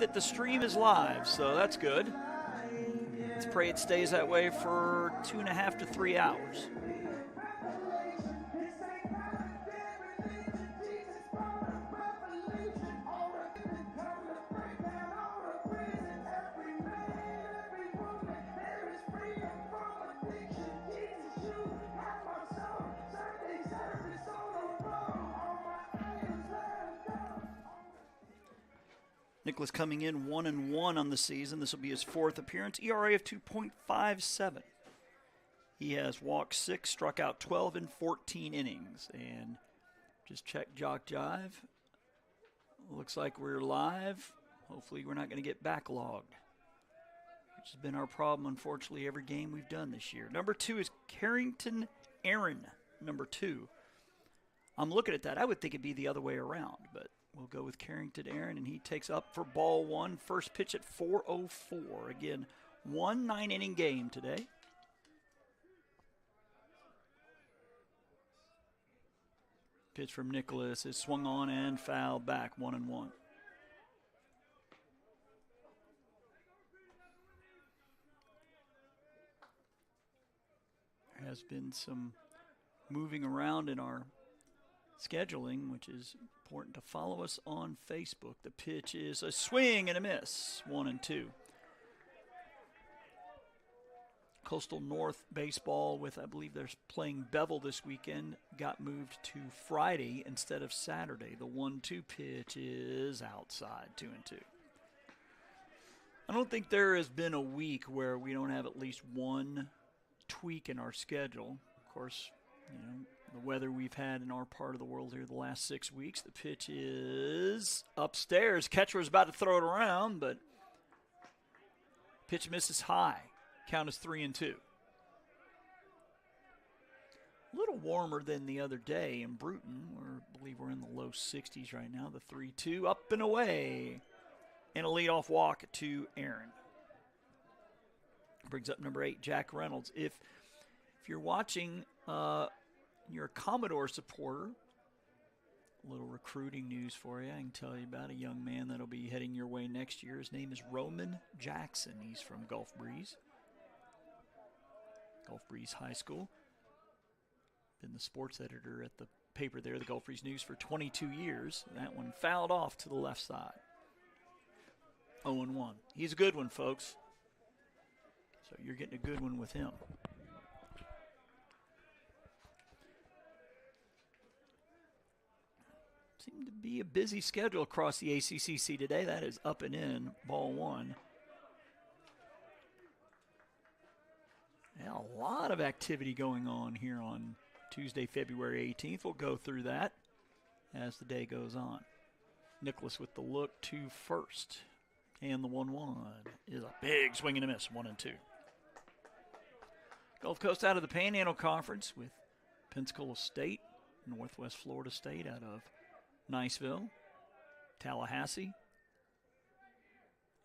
that the stream is live, so that's good. Let's pray it stays that way for 2.5 to 3 hours. Nicholas coming in 1-1 on the season. This will be his 4th appearance. ERA of 2.57. He has walked 6, struck out 12 in 14 innings. And just check JockJive. Looks like we're live. Hopefully we're not going to get backlogged, which has been our problem, unfortunately, every game we've done this year. Number 2 is Carrington Aaron, number 2. I'm looking at that. I would think it'd be the other way around, but we'll go with Carrington Aaron, and he takes up for ball 1. First pitch at 4:04. Again, 1 9-inning game today. Pitch from Nicholas is swung on and fouled back, 1-1. There has been some moving around in our scheduling, which is important to follow us on Facebook. The pitch is a swing and a miss, 1-2. Coastal North baseball, with I believe they're playing Bevel this weekend, got moved to Friday instead of Saturday. The 1-2 pitch is outside, 2-2. I don't think there has been a week where we don't have at least one tweak in our schedule. Of course, you know, the weather we've had in our part of the world here the last 6 weeks. The pitch is upstairs. Catcher is about to throw it around, but pitch misses high. Count is 3-2. A little warmer than the other day in Bruton. I believe we're in the low 60s right now. The 3-2 up and away. And a leadoff walk to Aaron. Brings up number 8, Jack Reynolds. If you're watching, you're a Commodore supporter, a little recruiting news for you. I can tell you about a young man that'll be heading your way next year. His name is Roman Jackson. He's from Gulf Breeze High School. Been the sports editor at the paper there, the Gulf Breeze News, for 22 years. That one fouled off to the left side. 0-1. He's a good one, folks. So you're getting a good one with him. Seemed to be a busy schedule across the ACCC today. That is up and in, ball 1. Yeah, a lot of activity going on here on Tuesday, February 18th. We'll go through that as the day goes on. Nicholas with the look to first. And the 1-1 is a big swing and a miss, 1-2. Gulf Coast out of the Panhandle Conference with Pensacola State, Northwest Florida State out of Niceville, Tallahassee,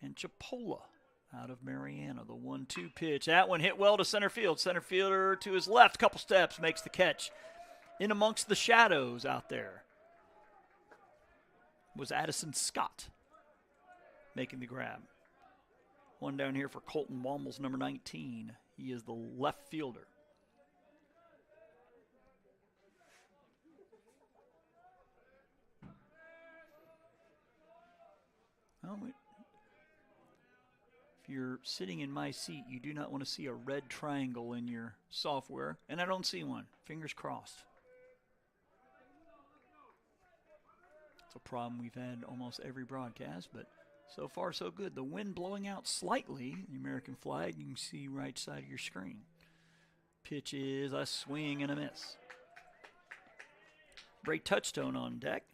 and Chipola out of Mariana. The 1-2 pitch. That one hit well to center field. Center fielder to his left, couple steps, makes the catch. In amongst the shadows out there was Addison Scott making the grab. One down here for Colton Wombles, number 19. He is the left fielder. Well, if you're sitting in my seat, you do not want to see a red triangle in your software, and I don't see one. Fingers crossed. It's a problem we've had almost every broadcast, but so far so good. The wind blowing out slightly, the American flag, you can see right side of your screen. Pitch is a swing and a miss. Bray Touchstone on deck.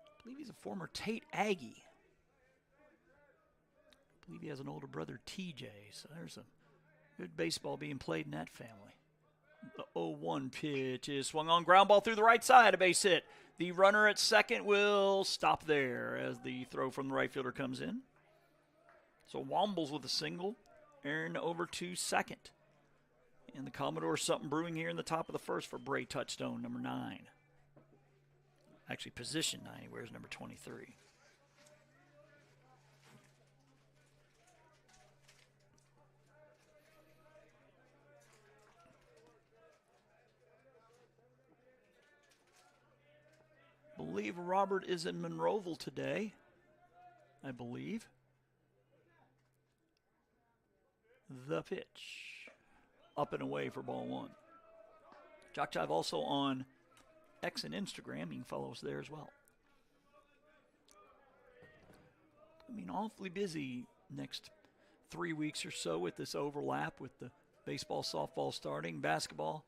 I believe he's a former Tate Aggie. I believe he has an older brother, TJ, so there's a good baseball being played in that family. The 0-1 pitch is swung on, ground ball through the right side, a base hit. The runner at second will stop there as the throw from the right fielder comes in. So Wombles with a single, Aaron over to second. And the Commodores something brewing here in the top of the first for Bray Touchstone, number 9. Actually, position 9, he wears number 23. believe Robert is in Monroeville today. I believe. The pitch. Up and away for ball one. JockJive also on X and Instagram. You can follow us there as well. I mean, awfully busy next 3 weeks or so with this overlap with the baseball, softball starting, basketball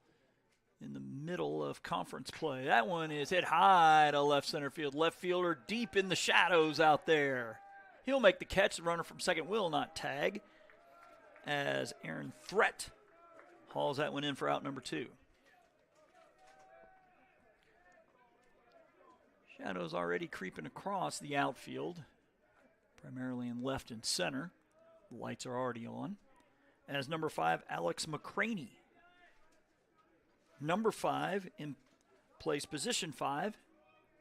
in the middle of conference play. That one is hit high to left center field. Left fielder deep in the shadows out there. He'll make the catch. The runner from second will not tag as Aaron Threat hauls that one in for out number 2. Shadows already creeping across the outfield, primarily in left and center. The lights are already on. As number 5, Alex McCraney. Number 5 plays position 5.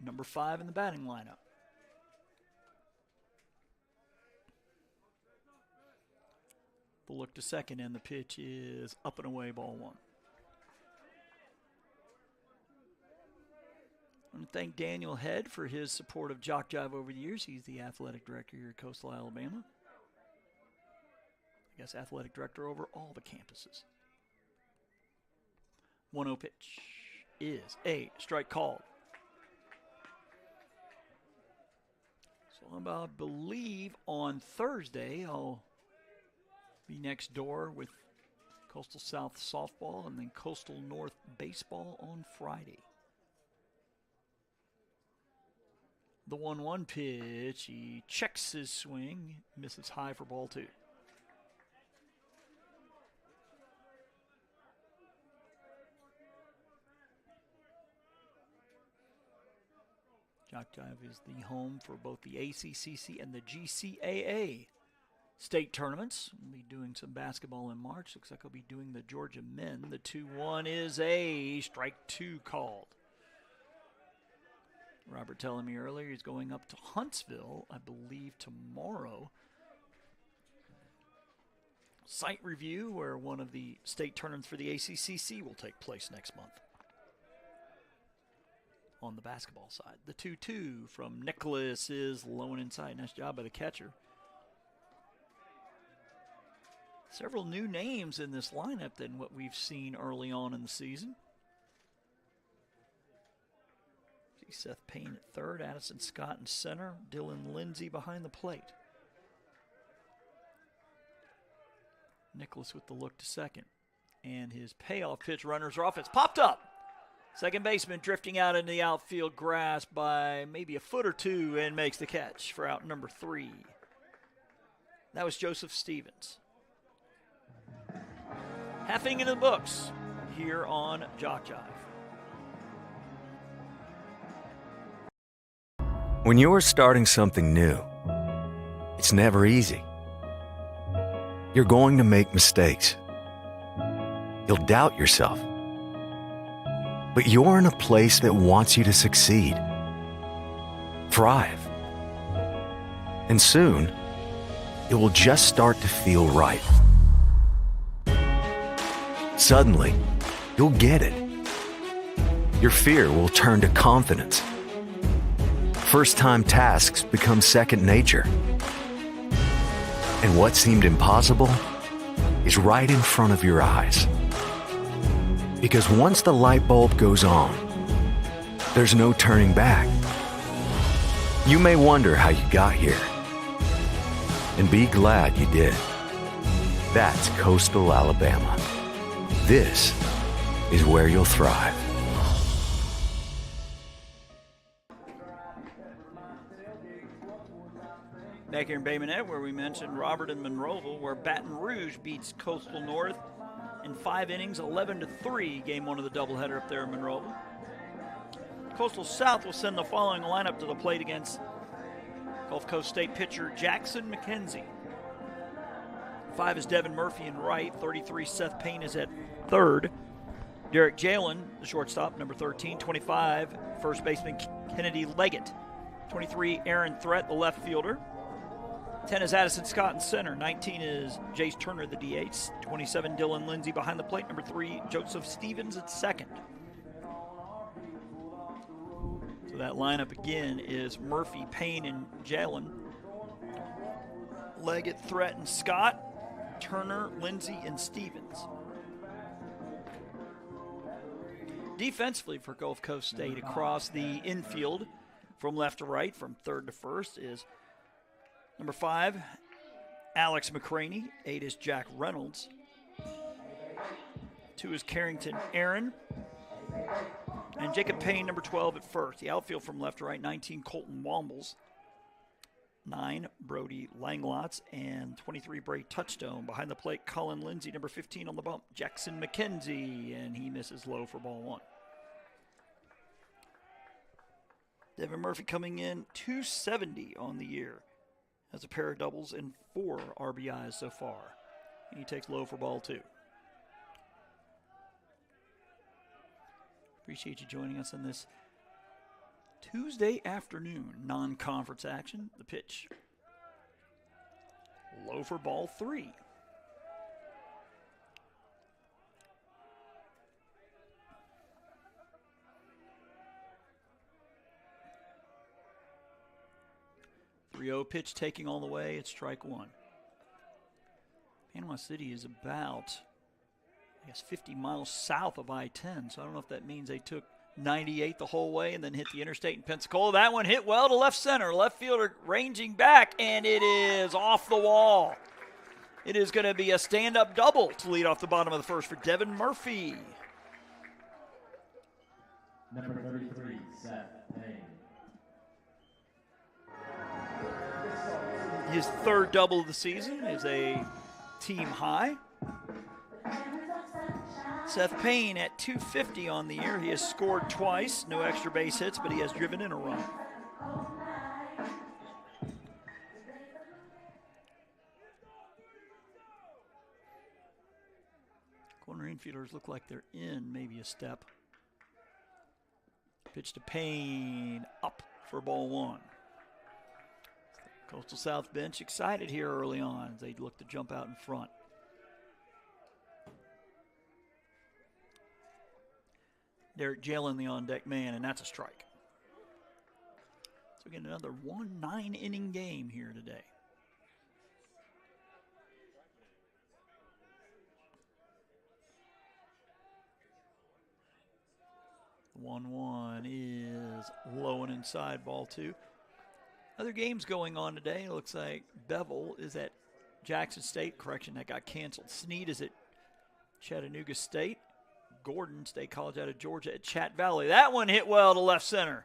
Number 5 in the batting lineup. The look to second, and the pitch is up and away, ball one. I want to thank Daniel Head for his support of JockJive over the years. He's the athletic director here at Coastal Alabama. I guess athletic director over all the campuses. 1-0 pitch is a strike called. So I believe on Thursday I'll be next door with Coastal South softball and then Coastal North baseball on Friday. The 1-1 pitch, he checks his swing, misses high for ball 2. JockJive is the home for both the ACCC and the GCAA state tournaments. We'll be doing some basketball in March. Looks like I'll be doing the Georgia men. The 2-1 is a strike 2 called. Robert telling me earlier he's going up to Huntsville, I believe, tomorrow. Site review where one of the state tournaments for the ACCC will take place next month. On the basketball side, the 2-2 from Nicholas is low and inside. Nice job by the catcher. Several new names in this lineup than what we've seen early on in the season. See Seth Payne at third, Addison Scott in center, Dylan Lindsay behind the plate. Nicholas with the look to second. And his payoff pitch, runners are off. It's popped up. Second baseman drifting out into the outfield grass by maybe a foot or two and makes the catch for out number 3. That was Joseph Stevens. Half inning into the books here on JockJive. When you're starting something new, it's never easy. You're going to make mistakes. You'll doubt yourself. But you're in a place that wants you to succeed, thrive. And soon, it will just start to feel right. Suddenly, you'll get it. Your fear will turn to confidence. First-time tasks become second nature. And what seemed impossible is right in front of your eyes. Because once the light bulb goes on, there's no turning back. You may wonder how you got here, and be glad you did. That's Coastal Alabama. This is where you'll thrive. Back here in Bay Minette, where we mentioned Robert and Monroeville, where Baton Rouge beats Coastal North in 5 innings, 11-3, game 1 of the doubleheader up there in Monroeville. Coastal South will send the following lineup to the plate against Gulf Coast State pitcher Jackson McKenzie. 5 is Devin Murphy in right. 33, Seth Payne is at third. Derek Jalen, the shortstop, number 13. 25, first baseman Kennedy Leggett. 23, Aaron Threat, the left fielder. 10 is Addison Scott in center. 19 is Jace Turner, the DH. 27, Dylan Lindsay behind the plate. Number 3, Joseph Stevens at second. So that lineup again is Murphy, Payne, and Jalen. Leggett, Threat, and Scott. Turner, Lindsay, and Stevens. Defensively for Gulf Coast State, across the infield from left to right, from third to first, is number 5, Alex McCraney. 8 is Jack Reynolds. 2 is Carrington Aaron. And Jacob Payne, number 12 at first. The outfield from left to right, 19, Colton Wombles. 9, Brody Langlots, and 23, Bray Touchstone. Behind the plate, Colin Lindsay, number 15 on the bump, Jackson McKenzie, and he misses low for ball 1. Devin Murphy coming in 270 on the year. Has a pair of doubles and 4 RBIs so far. And he takes low for ball 2. Appreciate you joining us on this Tuesday afternoon non-conference action. The pitch. Low for ball 3. .30 pitch taking all the way. It's strike 1. Panama City is about, 50 miles south of I-10, so I don't know if that means they took 98 the whole way and then hit the interstate in Pensacola. That one hit well to left center. Left fielder ranging back, and it is off the wall. It is going to be a stand-up double to lead off the bottom of the first for Devin Murphy. Number 33, Seth Payne. His third double of the season is a team high. Seth Payne at 250 on the year. He has scored twice, no extra base hits, but he has driven in a run. Corner infielders look like they're in maybe a step. Pitch to Payne, up for ball 1. Coastal South bench excited here early on as they look to jump out in front. Derek Jalen, the on-deck man, and that's a strike. So we get another 9-inning game here today. The 1-1 is low and inside, ball 2. Other games going on today. It looks like Bevel is at Jackson State. Correction, that got canceled. Snead is at Chattanooga State. Gordon, State College out of Georgia, at Chat Valley. That one hit well to left center.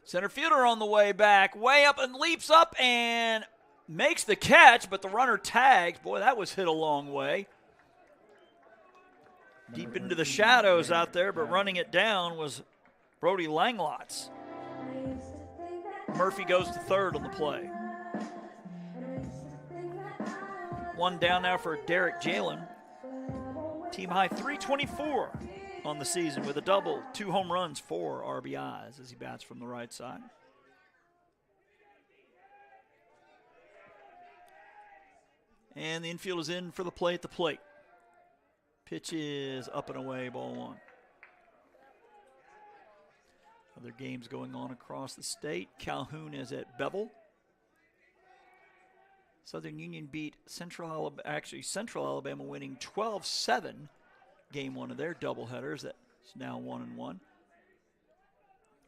Center fielder on the way back, way up and leaps up and makes the catch, but the runner tags. Boy, that was hit a long way. Deep into the shadows out there, but running it down was Brody Langlots. Murphy goes to third on the play. One down now for Derek Jalen. Team high 324 on the season with a double, 2 home runs, 4 RBIs as he bats from the right side. And the infield is in for the play at the plate. Pitch is up and away, ball 1. Other games going on across the state. Calhoun is at Bevel. Southern Union beat Central Alabama winning 12-7. Game 1 of their doubleheaders. That's now 1-1.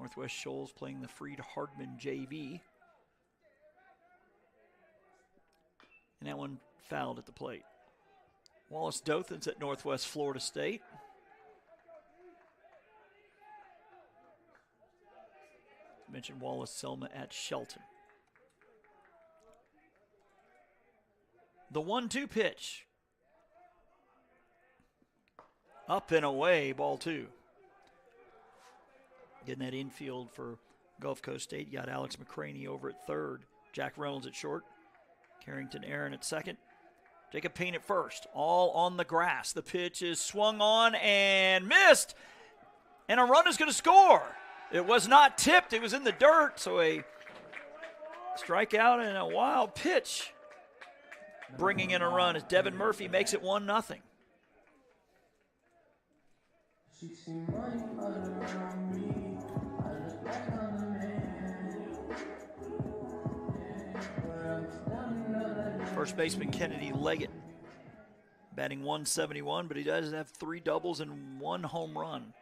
Northwest Shoals playing the Freed Hardman JV. And that one fouled at the plate. Wallace Dothan's at Northwest Florida State. I mentioned Wallace Selma at Shelton. The 1-2 pitch. Up and away, ball 2. Getting that infield for Gulf Coast State. You got Alex McCraney over at third. Jack Reynolds at short. Carrington Aaron at second. Jacob Payne at first. All on the grass. The pitch is swung on and missed. And a run is going to score. It was not tipped. It was in the dirt. So a strikeout and a wild pitch. Bringing in a run as Devin Murphy makes it 1-0. First baseman Kennedy Leggett, batting 171, but he does have 3 doubles and 1 home run.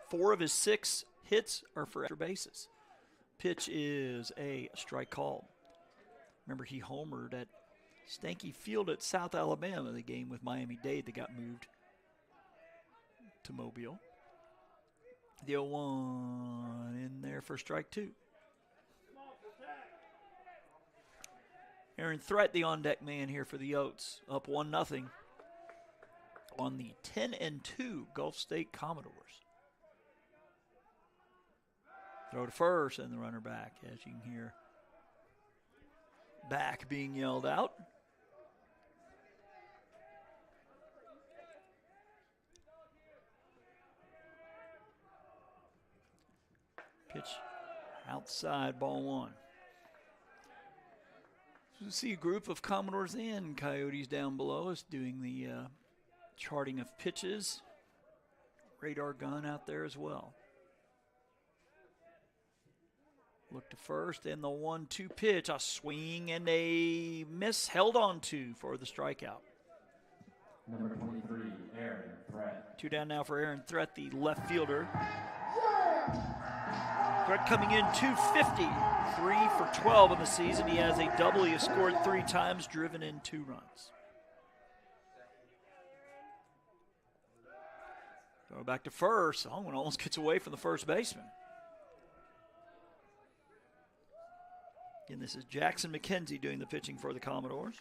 4 of his 6 hits are for extra bases. Pitch is a strike called. Remember, he homered at Stanky Field at South Alabama, the game with Miami-Dade that got moved to Mobile. The 0-1 in there for strike 2. Aaron Threat, the on-deck man here for the Oats, up 1-0 on the 10-2 Gulf State Commodores. Throw to first and the runner back, as you can hear. Back being yelled out. Pitch outside, ball 1. So you see a group of Commodores and Coyotes down below us doing the charting of pitches. Radar gun out there as well. Look to first, and the 1-2 pitch, a swing and a miss, held on to for the strikeout. Number 23, Aaron Threat. 2 down now for Aaron Threat, the left fielder. Threat coming in 250, 3 for 12 in the season. He has a double. He has scored 3 times, driven in 2 runs. Throw back to first. Songwin almost gets away from the first baseman. Again, this is Jackson McKenzie doing the pitching for the Commodores.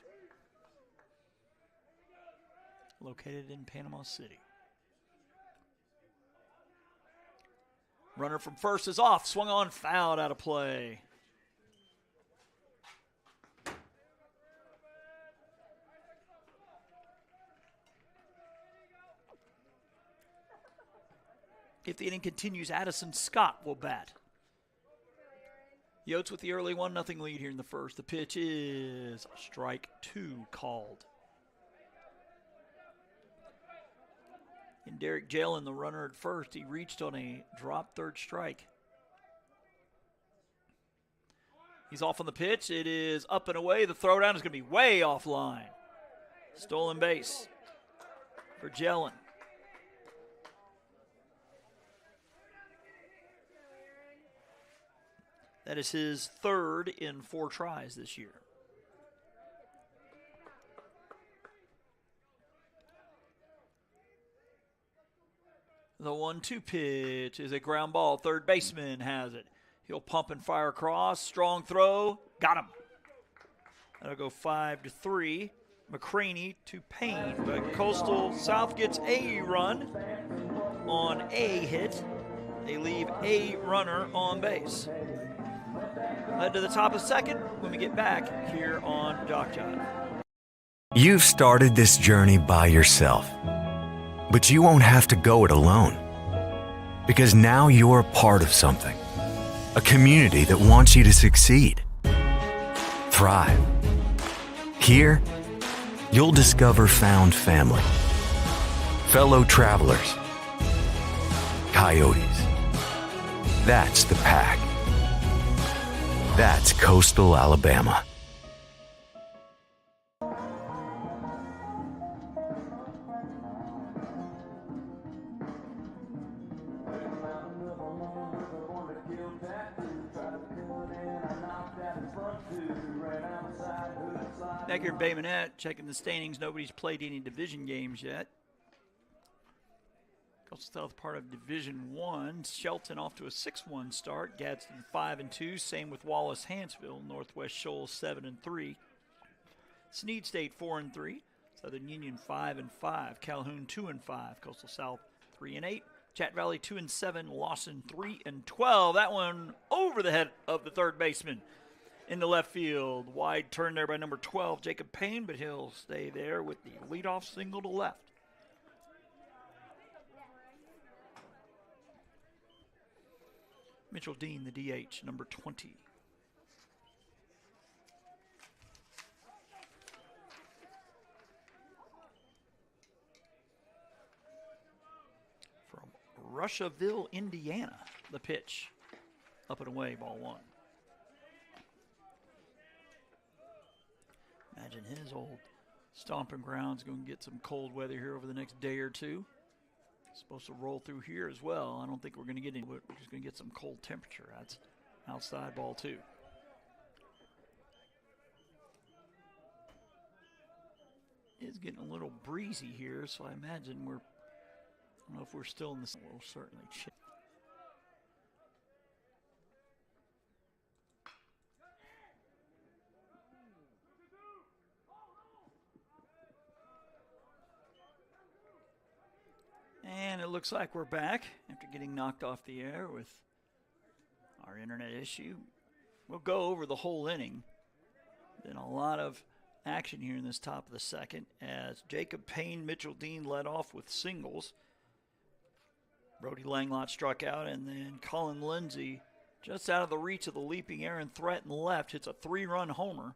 Located in Panama City. Runner from first is off. Swung on, fouled out of play. If the inning continues, Addison Scott will bat. Yotes with the early 1-0 lead here in the first. The pitch is strike 2 called. And Derek Jalen, the runner at first, he reached on a drop third strike. He's off on the pitch. It is up and away. The throwdown is going to be way offline. Stolen base for Jelen. That is his 3rd in 4 tries this year. The 1-2 pitch is a ground ball. Third baseman has it. He'll pump and fire across. Strong throw. Got him. That'll go 5-3. McCraney to Payne. But Coastal South gets a run on a hit. They leave a runner on base. Led to the top of second when we get back here on JockJive. You've started this journey by yourself, but you won't have to go it alone. Because now you're a part of something, a community that wants you to succeed, thrive. Here, you'll discover found family, fellow travelers, coyotes. That's the pack. That's Coastal Alabama. Back here in Bay Minette, checking the standings. Nobody's played any division games yet. Coastal South part of Division 1. Shelton off to a 6-1 start. Gadsden 5-2. Same with Wallace Hanceville. Northwest Shoals 7-3. Sneed State 4-3. Southern Union 5-5. Calhoun 2-5. Coastal South 3-8. Chat Valley 2-7. Lawson 3-12. That one over the head of the third baseman. In the left field, wide turn there by number 12, Jacob Payne, but he'll stay there with the leadoff single to left. Mitchell Dean, the DH, number 20. From Russiaville, Indiana, the pitch. Up and away, ball 1. Imagine his old stomping ground's going to get some cold weather here over the next day or two. It's supposed to roll through here as well. I don't think we're going to get any. We're just going to get some cold temperature. That's outside ball too. It's getting a little breezy here, so I imagine I don't know if we're still in the. We'll certainly check. And it looks like we're back after getting knocked off the air with our internet issue. We'll go over the whole inning. Then a lot of action here in this top of the second as Jacob Payne, Mitchell Dean led off with singles. Brody Langlot struck out, and then Colin Lindsay, just out of the reach of the leaping Aaron Threat and left, hits a 3-run homer.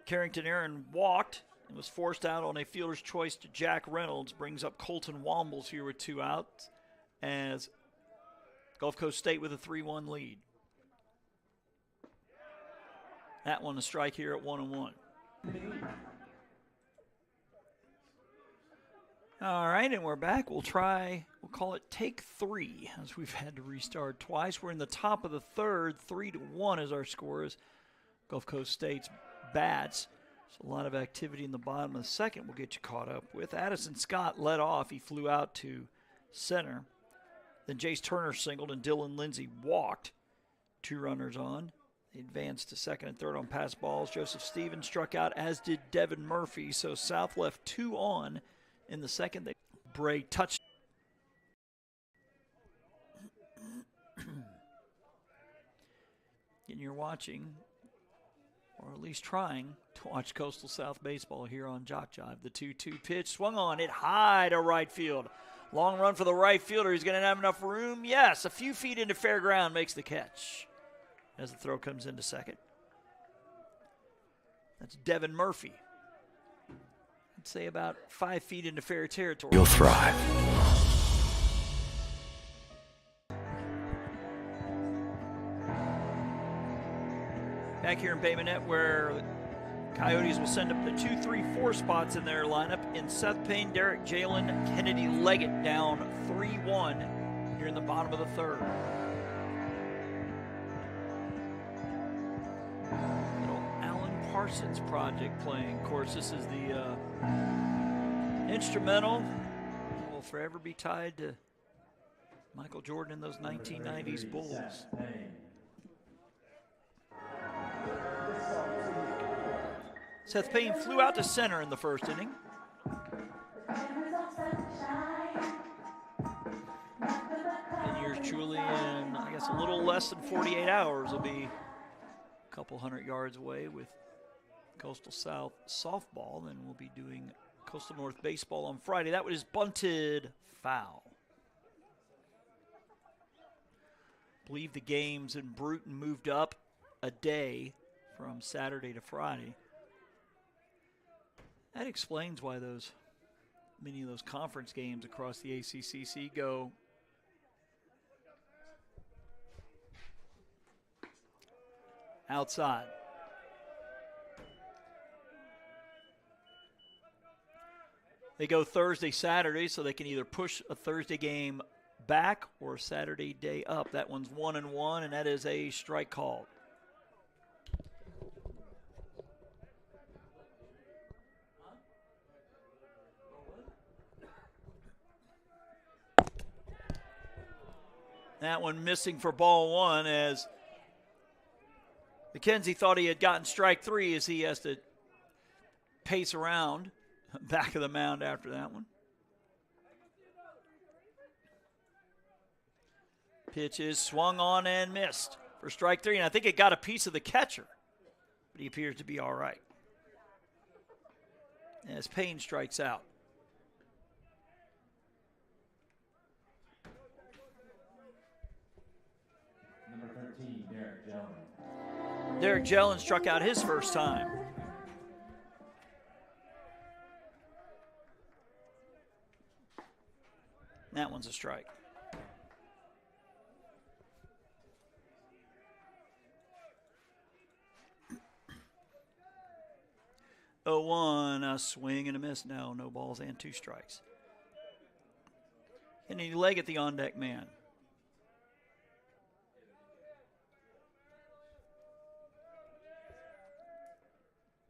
Carrington Aaron walked and was forced out on a fielder's choice to Jack Reynolds. Brings up Colton Wombles here with 2 outs as Gulf Coast State with a 3-1 lead. That one a strike here at 1-1. All right, and we're back. We'll call it take 3 as we've had to restart twice. We're in the top of the third. 3-1 is our score as Gulf Coast State's bats. So a lot of activity in the bottom of the second we'll get you caught up with. Addison Scott led off. He flew out to center. Then Jace Turner singled and Dylan Lindsay walked. 2 runners on. They advanced to second and third on pass balls. Joseph Stevens struck out, as did Devin Murphy. So South left 2 on in the second. Bray touched. And you're watching, or at least trying, to watch Coastal South baseball here on JockJive. The 2-2 pitch swung on it high to right field. Long run for the right fielder. He's going to have enough room. Yes, a few feet into fair ground makes the catch as the throw comes into second. That's Devin Murphy. I'd say about 5 feet into fair territory. You'll thrive. Back here in Bay Minette, where Coyotes will send up the 2, 3, 4 spots in their lineup in Seth Payne, Derek Jalen, Kennedy Leggett down 3-1 here in the bottom of the third. Little Alan Parsons project playing. Of course, this is the instrumental that will forever be tied to Michael Jordan and those 1990s Bulls. Seth Payne flew out to center in the first inning. And yours truly, in I guess a little less than 48 hours, will be a couple hundred yards away with Coastal South softball. Then we'll be doing Coastal North baseball on Friday. That was bunted foul. I believe the games in Bruton moved up a day from Saturday to Friday. That explains why many of those conference games across the ACCC go outside. They go Thursday, Saturday, so they can either push a Thursday game back or a Saturday day up. That one's 1-1, and that is a strike call. That one missing for ball 1 as McKenzie thought he had gotten strike 3 as he has to pace around back of the mound after that one. Pitch is swung on and missed for strike 3, and I think it got a piece of the catcher, but he appears to be all right as Payne strikes out. Number 13, Derek Jelen. Derek Jelen struck out his first time. That one's a strike. 0-1, a swing and a miss. No balls and 2 strikes. Kennedy Leggett, the on-deck man.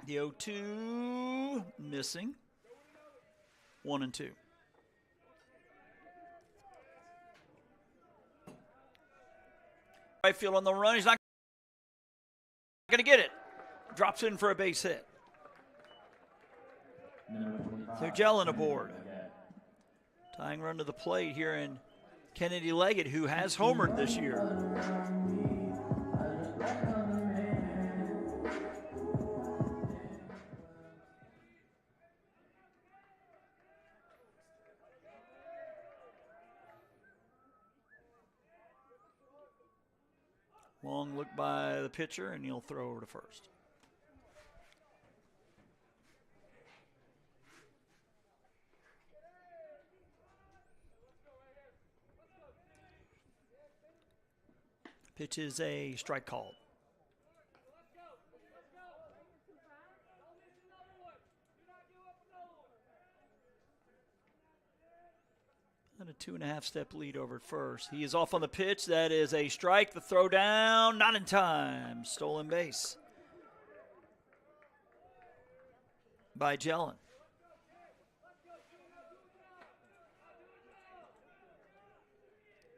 The 0-2, missing. 1-2. Right field on the run. He's not going to get it. Drops in for a base hit. So Jellin aboard. Tying run to the plate here in Kennedy Leggett, who has homered this year. Long look by the pitcher, and he'll throw over to first. Pitch is a strike called. And a 2.5-step lead over at first. He is off on the pitch. That is a strike. The throw down, not in time. Stolen base by Jellin.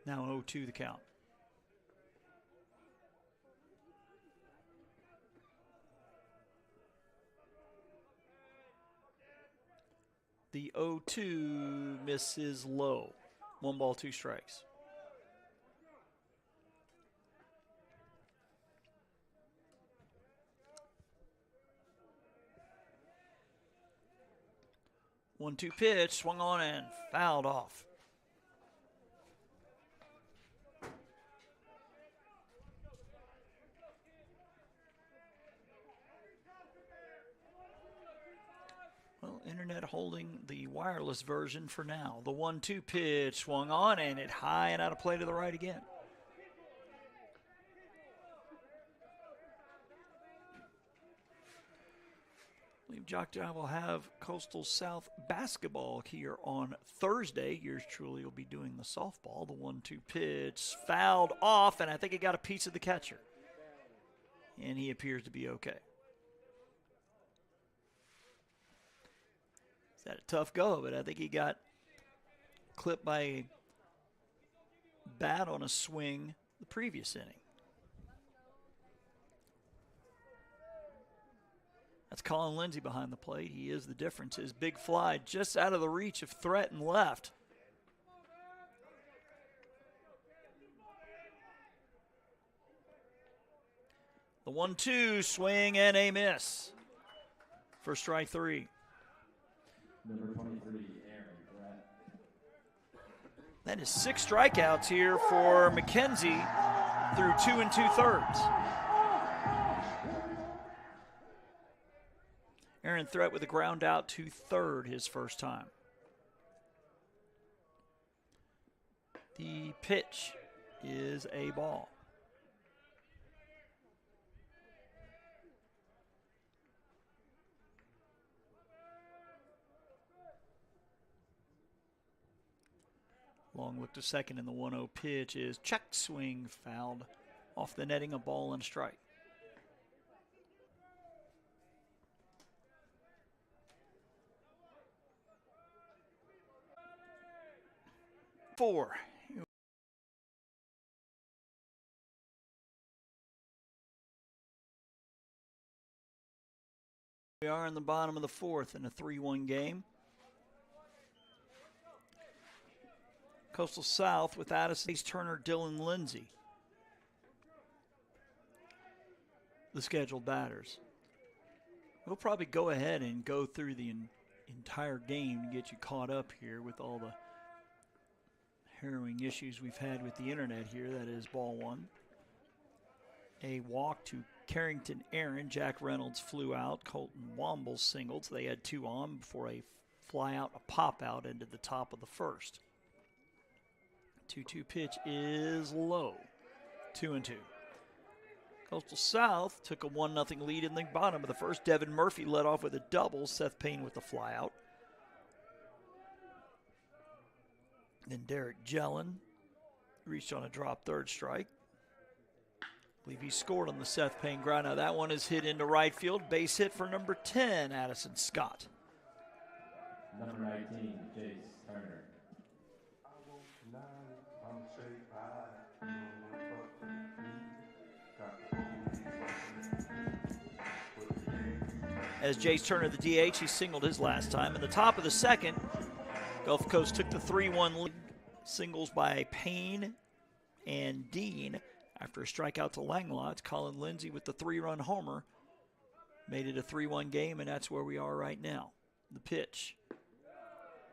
Now 0-2 the count. The 0-2 misses low. 1 ball, 2 strikes. One-two pitch, swung on and fouled off. Well, internet holding the wireless version for now. The 1-2 pitch swung on and it high and out of play to the right again. I believe JockJive will have Coastal South basketball here on Thursday. Yours truly will be doing the softball. The 1-2 pitch fouled off, and I think it got a piece of the catcher. And he appears to be okay. It's had a tough go, but I think he got clipped by a bat on a swing the previous inning. That's Colin Lindsay behind the plate. He is the difference. His big fly just out of the reach of threat and left. The 1-2 swing and a miss for strike 3. Number 23, Aaron Brett. That is 6 strikeouts here for McKenzie through 2 2/3. Aaron Threat with a ground out to third his first time. The pitch is a ball. Long look to second, and the 1-0 pitch is check swing, fouled off the netting, a ball and a strike. 4. We are in the bottom of the 4th in a 3-1 game. Coastal South with Addison, Turner, Dylan Lindsay, the scheduled batters. We'll probably go ahead and go through the entire game to get you caught up here with all the harrowing issues we've had with the internet here. That is ball 1. A walk to Carrington Aaron. Jack Reynolds flew out. Colton Womble singled. So they had 2 on before a fly out, a pop out into the top of the 1st. 2-2 pitch is low. 2-2. Coastal South took a 1-0 lead in the bottom of the first. Devin Murphy led off with a double. Seth Payne with the flyout. Then Derek Jellin reached on a drop third strike. I believe he scored on the Seth Payne ground. Now that one is hit into right field. Base hit for number 10, Addison Scott. Number 19, Jace Turner. As Jace Turner, the DH, he singled his last time. In the top of the second, Gulf Coast took the 3-1 lead. Singles by Payne and Dean. After a strikeout to Langlots, Colin Lindsay with the 3-run homer made it a 3-1 game, and that's where we are right now. The pitch,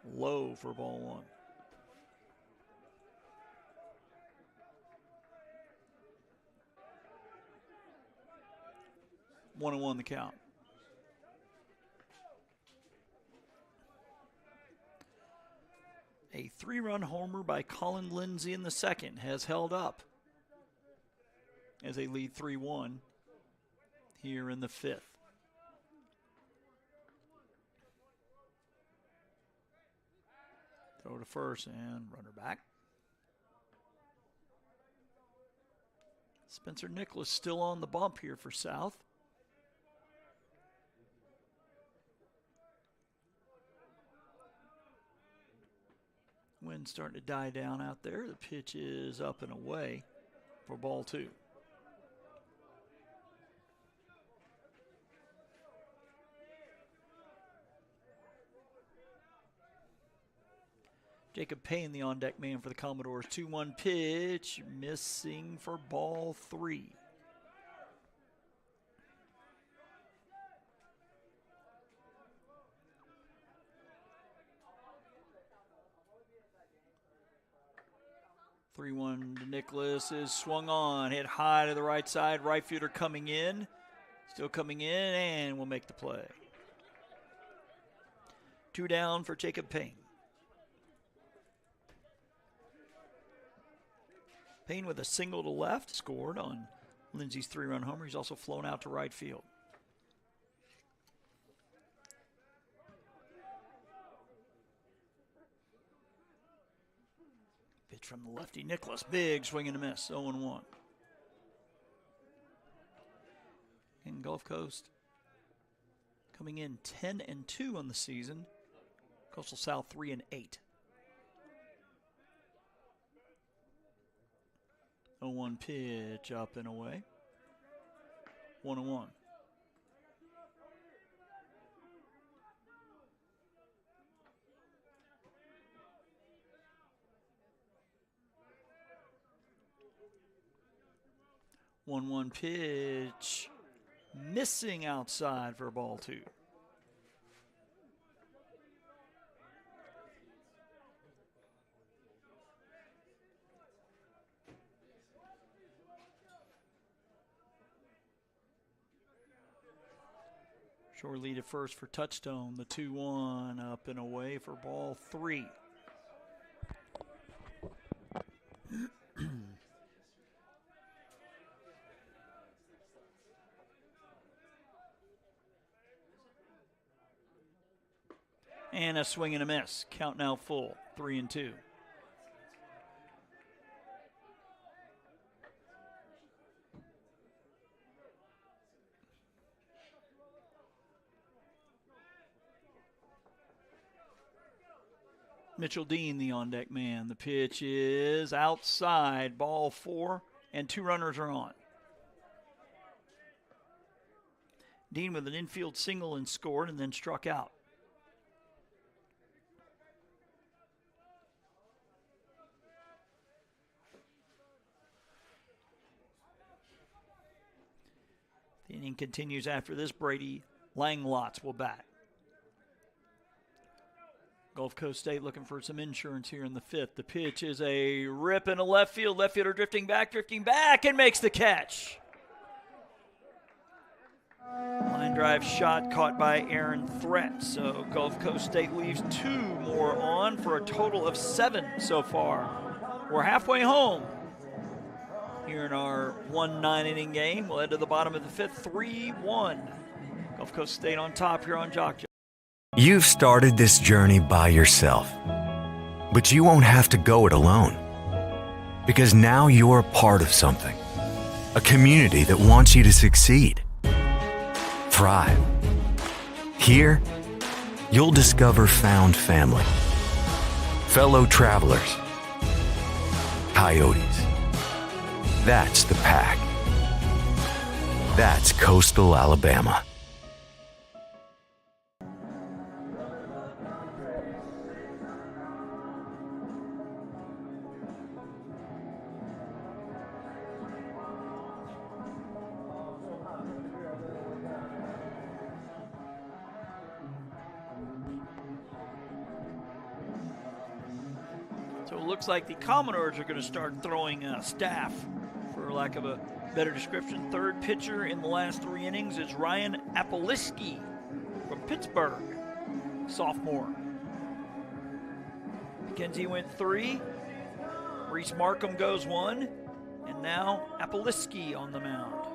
low for ball 1. 1-1 the count. A 3-run homer by Colin Lindsay in the second has held up as they lead 3-1 here in the fifth. Throw to first and runner back. Spencer Nicholas still on the bump here for South. Wind starting to die down out there. The pitch is up and away for ball 2. Jacob Payne, the on-deck man for the Commodores. 2-1 pitch, missing for ball 3. (3-1) to Nicholas is swung on, hit high to the right side. Right fielder coming in, still coming in, and will make the play. 2 down for Jacob Payne. Payne with a single to left, scored on Lindsay's 3-run homer. He's also flown out to right field. Pitch from the lefty Nicholas, big swing and a miss, 0-1. And Gulf Coast coming in 10-2 on the season. Coastal South 3-8. 0-1 pitch up and away. 1-1. One pitch, missing outside for ball 2. Shore lead at first for Touchstone. The 2-1 up and away for ball 3. And a swing and a miss. Count now full, 3-2. Mitchell Dean, the on-deck man. The pitch is outside, ball 4, and 2 runners are on. Dean with an infield single and scored and then struck out. The inning continues after this. Brady Langlots will bat. Gulf Coast State looking for some insurance here in the 5th. The pitch is a rip in a left field. Left fielder drifting back, and makes the catch. Line drive shot caught by Aaron Threat. So Gulf Coast State leaves 2 more on for a total of 7 so far. We're halfway home. here in our 1-9 inning game. We'll head to the bottom of the fifth, 3-1. Gulf Coast State on top here on JockJive. You've started this journey by yourself, but you won't have to go it alone, because now you're a part of something, a community that wants you to succeed, thrive. Here, you'll discover found family, fellow travelers, coyotes. That's the pack. That's coastal Alabama. So it looks like the Commodores are going to start throwing staff, for lack of a better description. Third pitcher in the last 3 innings is Ryan Apoliski from Pittsburgh, sophomore. McKenzie went 3. Reese Markham goes 1. And now Apoliski on the mound.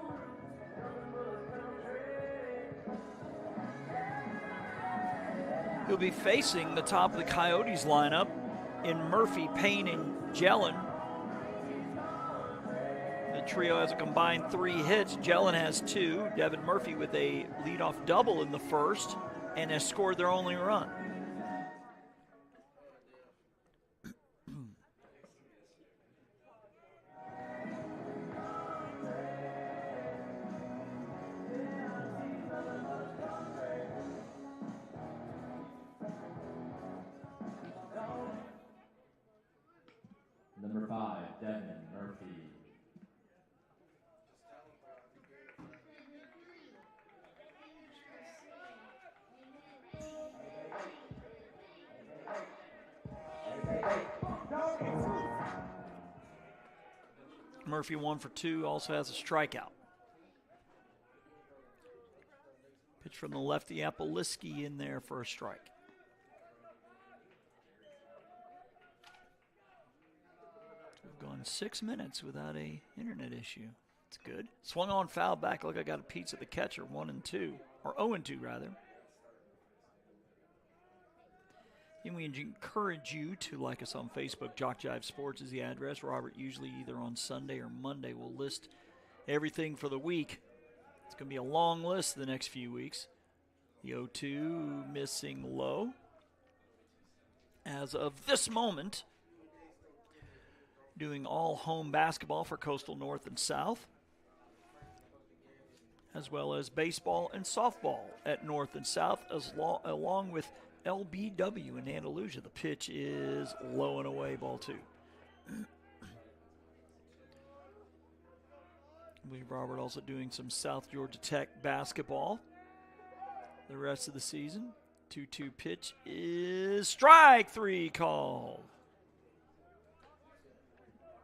He'll be facing the top of the Coyotes lineup in Murphy, Payne, and Jellin. The trio has a combined 3 hits. Jellin has 2. Devin Murphy with a leadoff double in the first and has scored their only run. Number 5, Devin Murphy. Murphy 1 for 2, also has a strikeout. Pitch from the lefty, Apoliski in there for a strike. We've gone 6 minutes without a internet issue. It's good. Swung on, foul back. Look, I got a piece of the catcher, 1-2, or 0-2 rather. And we encourage you to like us on Facebook. JockJive Sports is the address. Robert usually either on Sunday or Monday will list everything for the week. It's going to be a long list the next few weeks. The 0-2 missing low. As of this moment, doing all home basketball for Coastal North and South, as well as baseball and softball at North and South, along with LBW in Andalusia. The pitch is low and away, ball 2. I believe Robert also doing some South Georgia Tech basketball the rest of the season. 2-2 pitch is strike 3 called.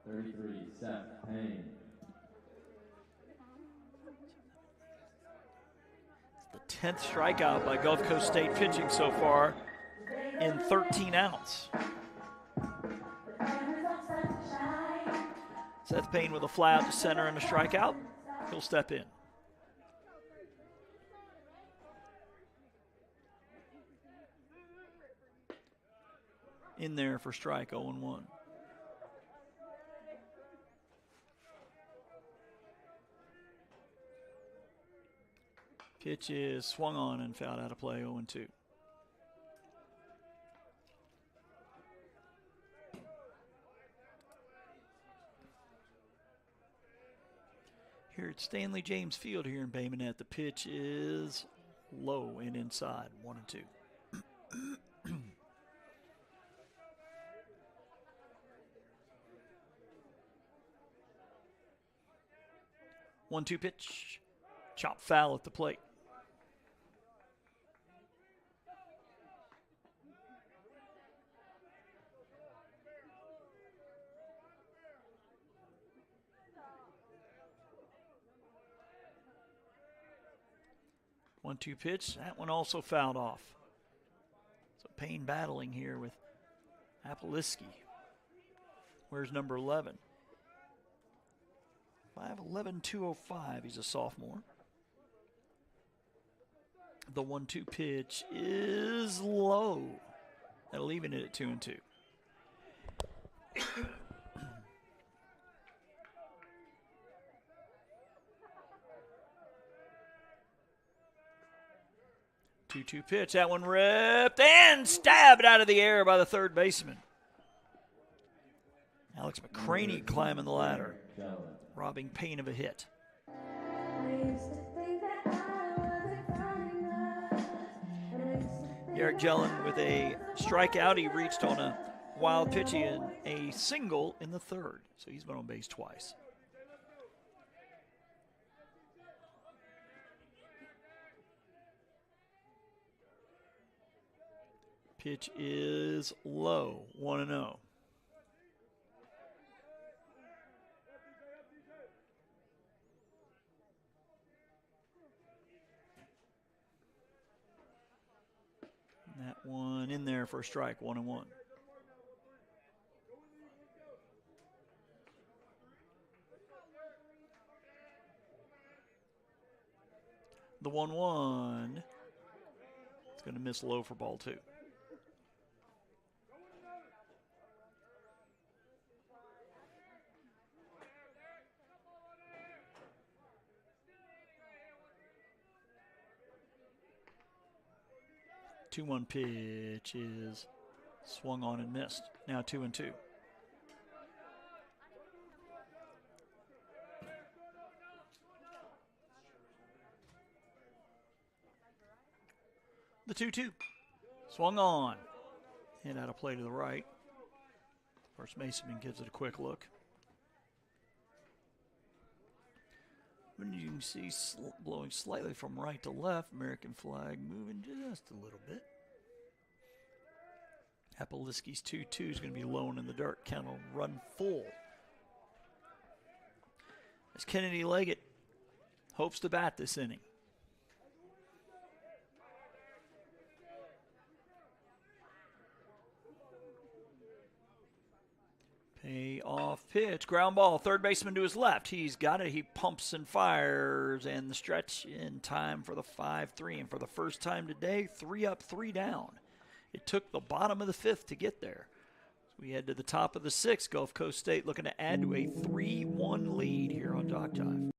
33, Seth Payne. It's the 10th strikeout by Gulf Coast State pitching so far in 13 outs. Seth Payne with a fly out to center and a strikeout. He'll step in. In there for strike 0-1. Pitch is swung on and fouled out of play, 0-2. Here at Stanley James Field here in Bay Minette, the pitch is low and inside, 1-2. 1-2 pitch, chop foul at the plate. One-two pitch. That one also fouled off. So Payne battling here with Apoliski. Where's number 11? 5'11", 205. He's a sophomore. The 1-2 pitch is low. That'll leave it at 2-2. Two pitch. That one ripped and stabbed out of the air by the third baseman. Alex McCraney climbing the ladder, robbing Payne of a hit. Eric Jellin with a strikeout. He reached on a wild pitch and a single in the third. So he's been on base twice. Pitch is low, 1-0. That one in there for a strike, 1-1. The 1-1. It's going to miss low for ball 2. The 2-1 pitch is swung on and missed. Now 2-2. The 2-2. Swung on. Hit out of play to the right. First baseman gives it a quick look. When you can see blowing slightly from right to left, American flag moving just a little bit. Apeliski's 2-2 is going to be low in the dirt. Count will run full. As Kennedy Leggett hopes to bat this inning. Pay off pitch, ground ball, third baseman to his left. He's got it. He pumps and fires, and the stretch in time for the 5-3. And for the first time today, 3 up, 3 down. It took the bottom of the 5th to get there. So we head to the top of the 6th. Gulf Coast State looking to add to a 3-1 lead here on JockJive.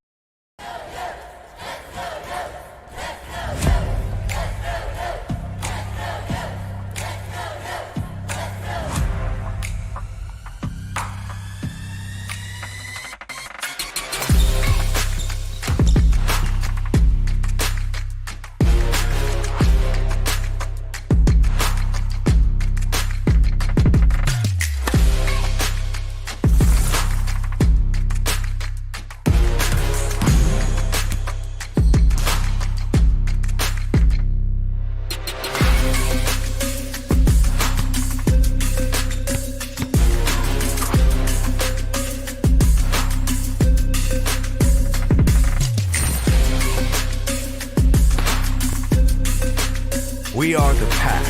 We are the Pack.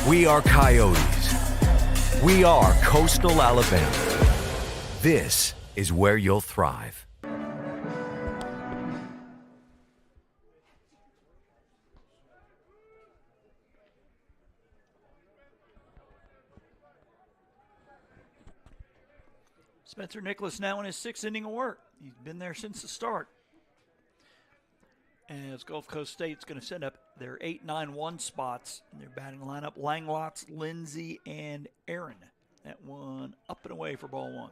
We are Coyotes. We are Coastal Alabama. This is where you'll thrive. Spencer Nicholas now in his 6th inning of work. He's been there since the start. As Gulf Coast State's going to set up their 8-9-1 spots in their batting lineup. Langlots, Lindsay, and Aaron. That one up and away for ball 1.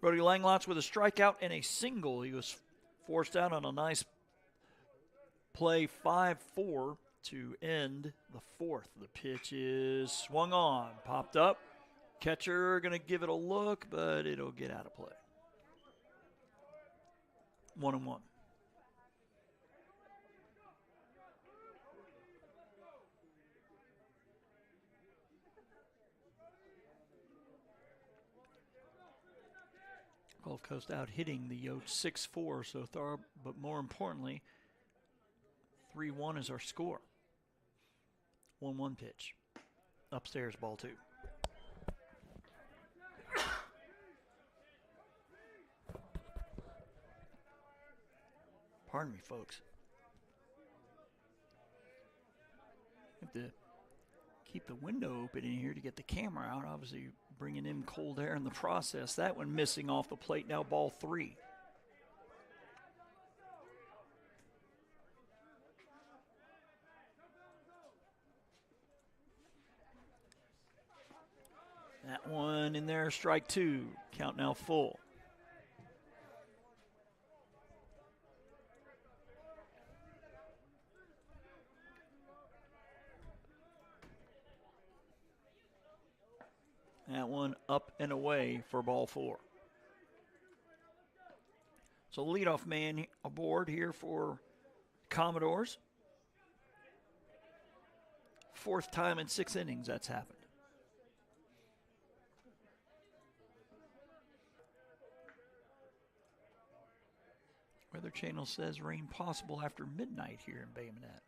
Brody Langlots with a strikeout and a single. He was forced out on a nice play, 5-4 to end the 4th. The pitch is swung on, popped up. Catcher going to give it a look, but it'll get out of play. 1-1. Gulf Coast out hitting the Yotes 6-4 so far, but more importantly, 3-1 is our score. 1-1 pitch. Upstairs, ball 2. Pardon me, folks. Have to keep the window open in here to get the camera out. Obviously, bringing in cold air in the process. That one missing off the plate. Now ball 3. That one in there, strike 2. Count now full. That one up and away for ball 4. So leadoff man aboard here for Commodores. 4th time in 6 innings that's happened. Weather Channel says rain possible after midnight here in Bay Minette.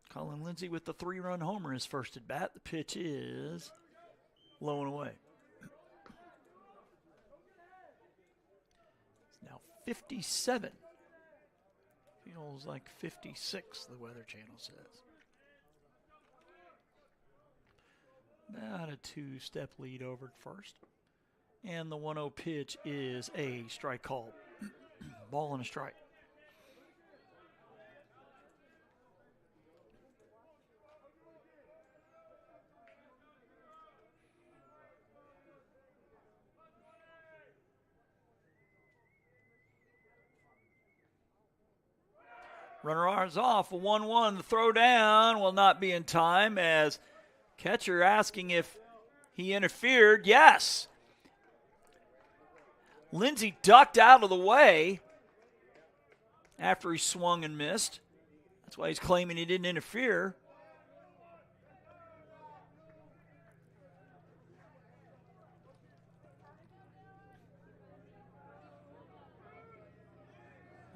Colin Lindsay with the 3-run homer, his first at bat. The pitch is low and away. It's now 57. Feels like 56, the Weather Channel says. About a 2-step lead over at first. And the 1-0 pitch is a strike call. Ball and a strike. Runner is off, a 1-1. The throw down will not be in time as catcher asking if he interfered. Yes. Lindsey ducked out of the way after he swung and missed. That's why he's claiming he didn't interfere.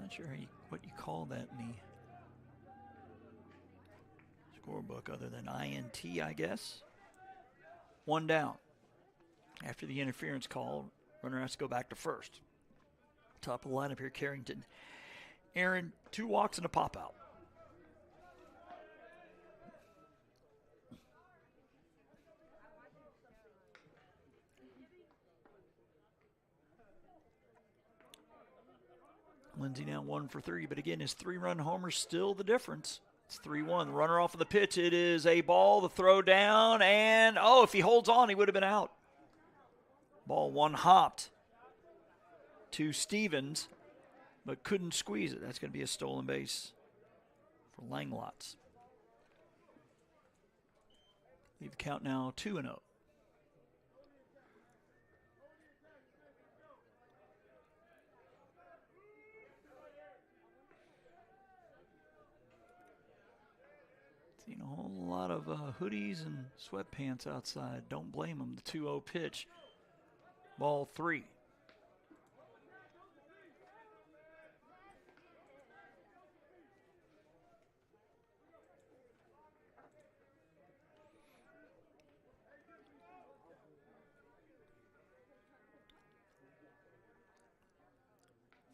Not sure what you call that in the scorebook other than INT, I guess. 1 down. After the interference call, runner has to go back to first. Top of the lineup here, Carrington. Aaron, 2 walks and a pop out. Lindsey now 1 for 3, but again, his 3-run homer still the difference. It's 3-1. Runner off of the pitch. It is a ball. The throw down, and if he holds on, he would have been out. Ball 1 hopped to Stevens, but couldn't squeeze it. That's going to be a stolen base for Langlots. Leave the count now 2-0. Seen a whole lot of hoodies and sweatpants outside. Don't blame them. The 2-0 pitch. Ball 3.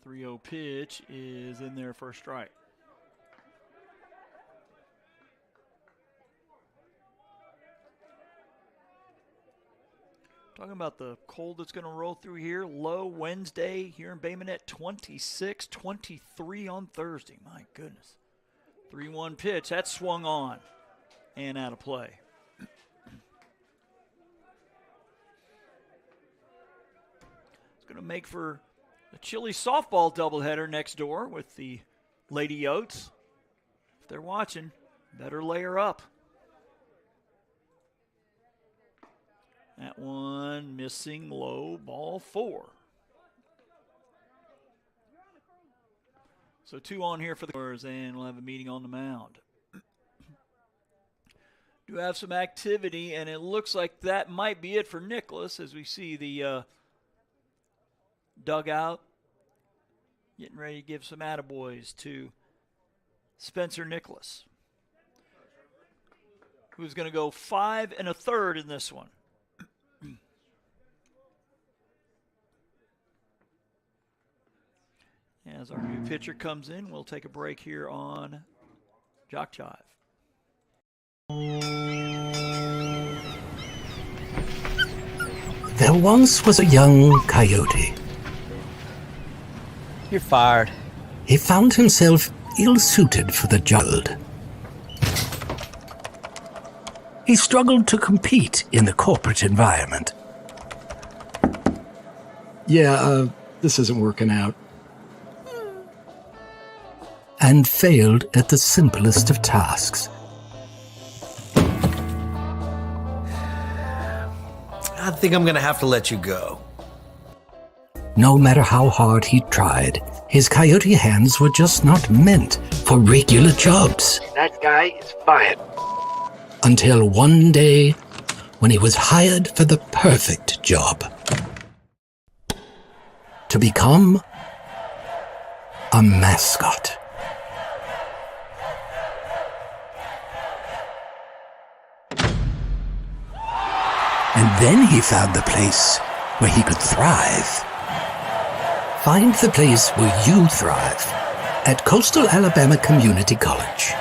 The 3-0 pitch is in there for a strike. Talking about the cold that's going to roll through here. Low Wednesday here in Bay Minette, 26, 23 on Thursday. My goodness. 3-1 pitch. That swung on and out of play. It's going to make for a chilly softball doubleheader next door with the Lady Yotes. If they're watching, better layer up. That one missing low, ball 4. So 2 on here for the Commodores, and we'll have a meeting on the mound. Do have some activity, and it looks like that might be it for Nicholas as we see the dugout getting ready to give some attaboys to Spencer Nicholas, who's going to go 5 1/3 in this one. As our new pitcher comes in, we'll take a break here on JockJive. There once was a young coyote. You're fired. He found himself ill-suited for the job. He struggled to compete in the corporate environment. Yeah, this isn't working out. And failed at the simplest of tasks. I think I'm gonna have to let you go. No matter how hard he tried, his coyote hands were just not meant for regular jobs. That guy is fired. Until one day, when he was hired for the perfect job. To become a mascot. And then he found the place where he could thrive. Find the place where you thrive at Coastal Alabama Community College.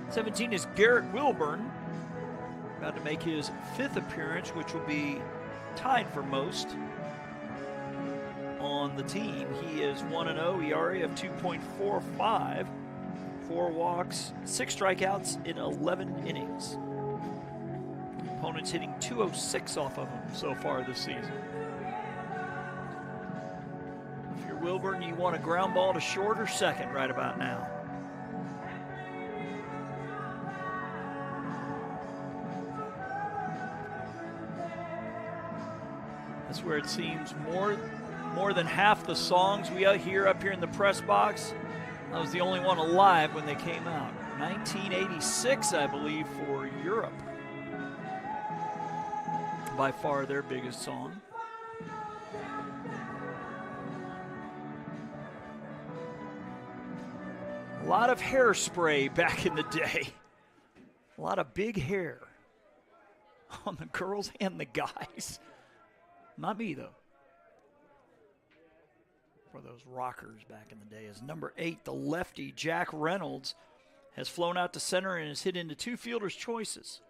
'17 is Garrett Wilburn, about to make his 5th appearance, which will be tied for most on the team. He is 1-0, ERA of 2.45, 4 walks, 6 strikeouts in 11 innings. Opponents hitting 206 off of him so far this season. If you're Wilburn, you want a ground ball to short or second right about now. That's where it seems more than half the songs we hear up here in the press box, I was the only one alive when they came out. 1986, I believe, for Europe. By far their biggest song. A lot of hairspray back in the day. A lot of big hair on the girls and the guys. Not me, though. For those rockers back in the day. As number 8, the lefty, Jack Reynolds, has flown out to center and has hit into 2 fielders' choices.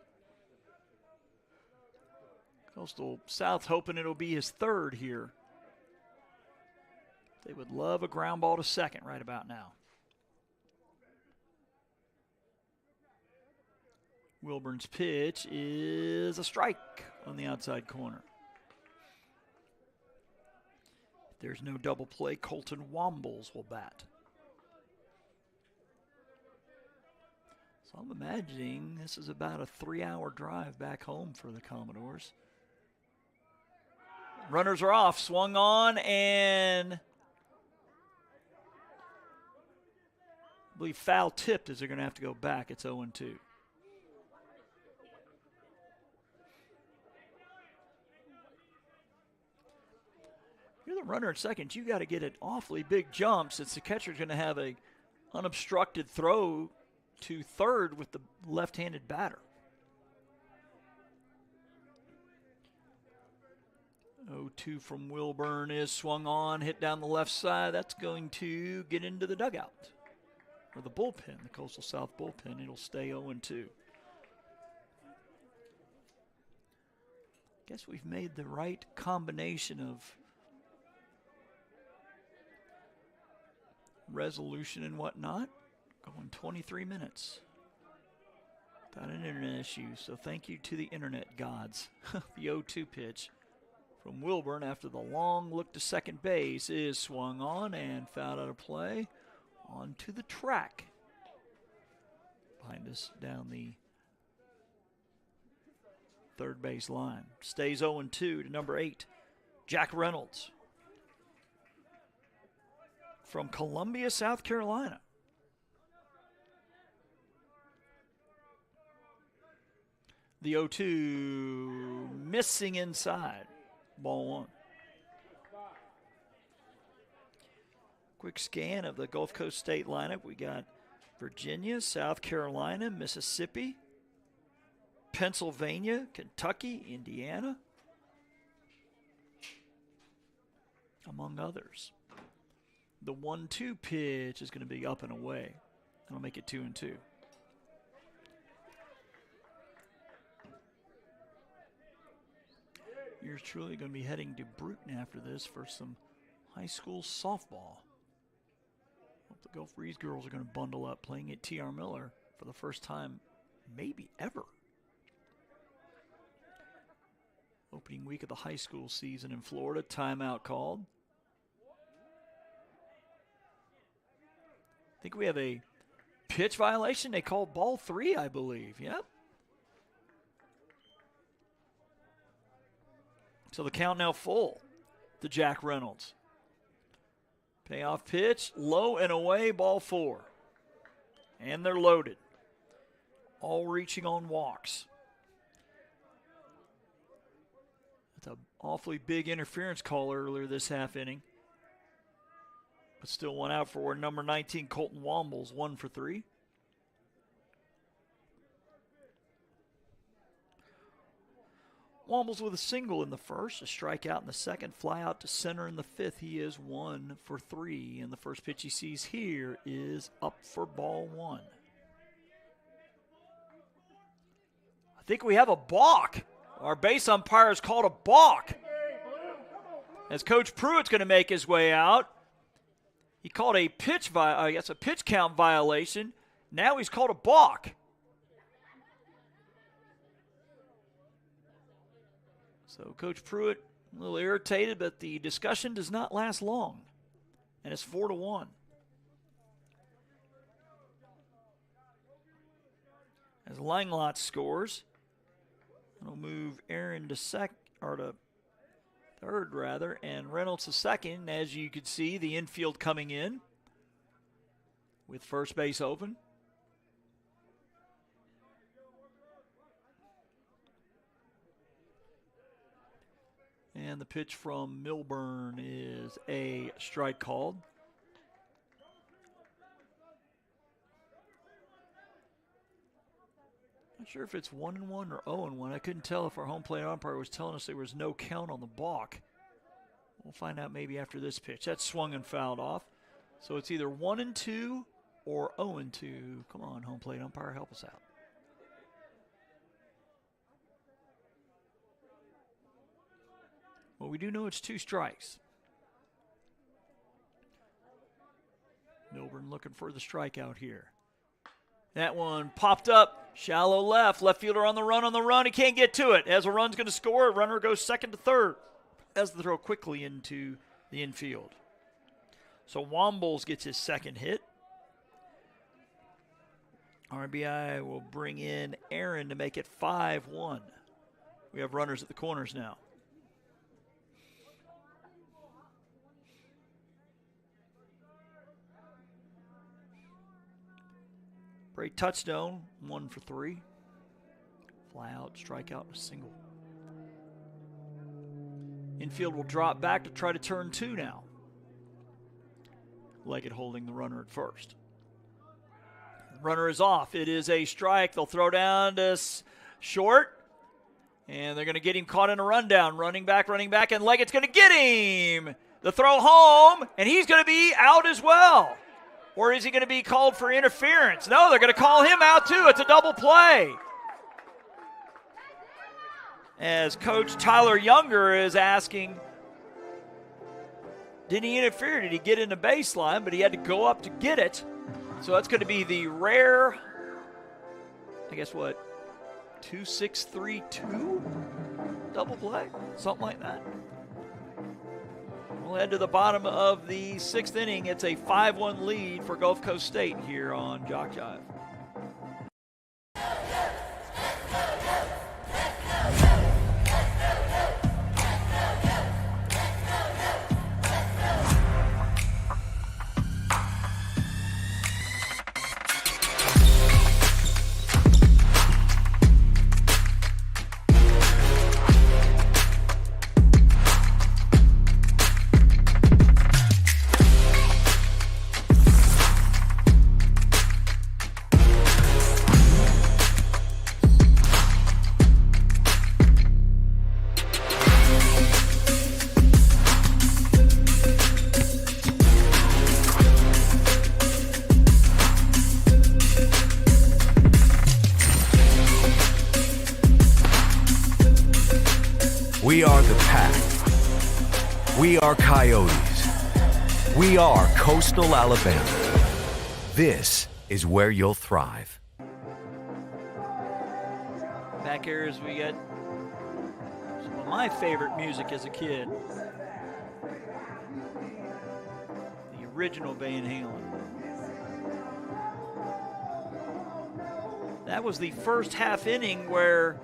Coastal South hoping it'll be his 3rd here. They would love a ground ball to second right about now. Wilburn's pitch is a strike on the outside corner. If there's no double play, Colton Wombles will bat. So I'm imagining this is about a 3-hour drive back home for the Commodores. Runners are off, swung on, and I believe foul tipped as they're going to have to go back. It's 0-2. You're the runner at second. You got to get an awfully big jump since the catcher's going to have a unobstructed throw to third with the left-handed batter. 0-2 from Wilburn is swung on, hit down the left side. That's going to get into the dugout, or the bullpen, the Coastal South bullpen. It'll stay 0-2. Guess we've made the right combination of resolution and whatnot. Going 23 minutes without an internet issue. So thank you to the internet gods. The 0-2 pitch from Wilburn after the long look to second base is swung on and fouled out of play onto the track. Behind us down the third base line. Stays 0-2 to number 8, Jack Reynolds from Columbia, South Carolina. The 0-2 missing inside. Ball 1. Quick scan of the Gulf Coast State lineup. We got Virginia, South Carolina, Mississippi, Pennsylvania, Kentucky, Indiana, among others. The 1-2 pitch is going to be up and away. That'll make it 2-2. Yours truly going to be heading to Bruton after this for some high school softball. Hope the Gulf Breeze girls are going to bundle up playing at T.R. Miller for the first time maybe ever. Opening week of the high school season in Florida. Timeout called. I think we have a pitch violation. They called ball 3, I believe. Yep. So the count now full to Jack Reynolds. Payoff pitch, low and away, ball 4. And they're loaded. All reaching on walks. That's an awfully big interference call earlier this half inning. But still one out for number 19, Colton Wombles, 1 for 3. Wombles with a single in the first, a strikeout in the second, fly out to center in the fifth. He is 1 for 3, and the first pitch he sees here is up for ball 1. I think we have a balk. Our base umpire has called a balk. As Coach Pruitt's going to make his way out. He called a pitch count violation. Now he's called a balk. So Coach Pruitt a little irritated, but the discussion does not last long. And it's 4-1. As Langlot scores, it'll move Aaron to third rather, and Reynolds to second. As you can see, the infield coming in with first base open. And the pitch from Milburn is a strike called. Not sure if it's 1-1 or 0-1. I couldn't tell if our home plate umpire was telling us there was no count on the balk. We'll find out maybe after this pitch. That's swung and fouled off. So it's either 1-2 or 0-2. Come on, home plate umpire, help us out. Well, we do know it's 2 strikes. Milburn looking for the strikeout here. That one popped up, shallow left. Left fielder on the run. He can't get to it. As a run's going to score, runner goes second to third as the throw quickly into the infield. So Wombles gets his second hit. RBI will bring in Aaron to make it 5-1. We have runners at the corners now. Bray touchdown, 1 for 3. Fly out, strikeout, and a single. Infield will drop back to try to turn 2 now. Leggett holding the runner at first. Runner is off. It is a strike. They'll throw down to short. And they're going to get him caught in a rundown. Running back, and Leggett's going to get him. The throw home, and he's going to be out as well. Or is he going to be called for interference? No, they're going to call him out too. It's a double play. As Coach Tyler Younger is asking, did he interfere? Did he get in the baseline? But he had to go up to get it. So that's going to be the rare, 2-6-3-2 double play? Something like that. We'll head to the bottom of the 6th inning. It's a 5-1 lead for Gulf Coast State here on JockJive. We are the Pack. We are Coyotes. We are Coastal Alabama. This is where you'll thrive. Back here as we get some of my favorite music as a kid. The original Van Halen. That was the first half inning where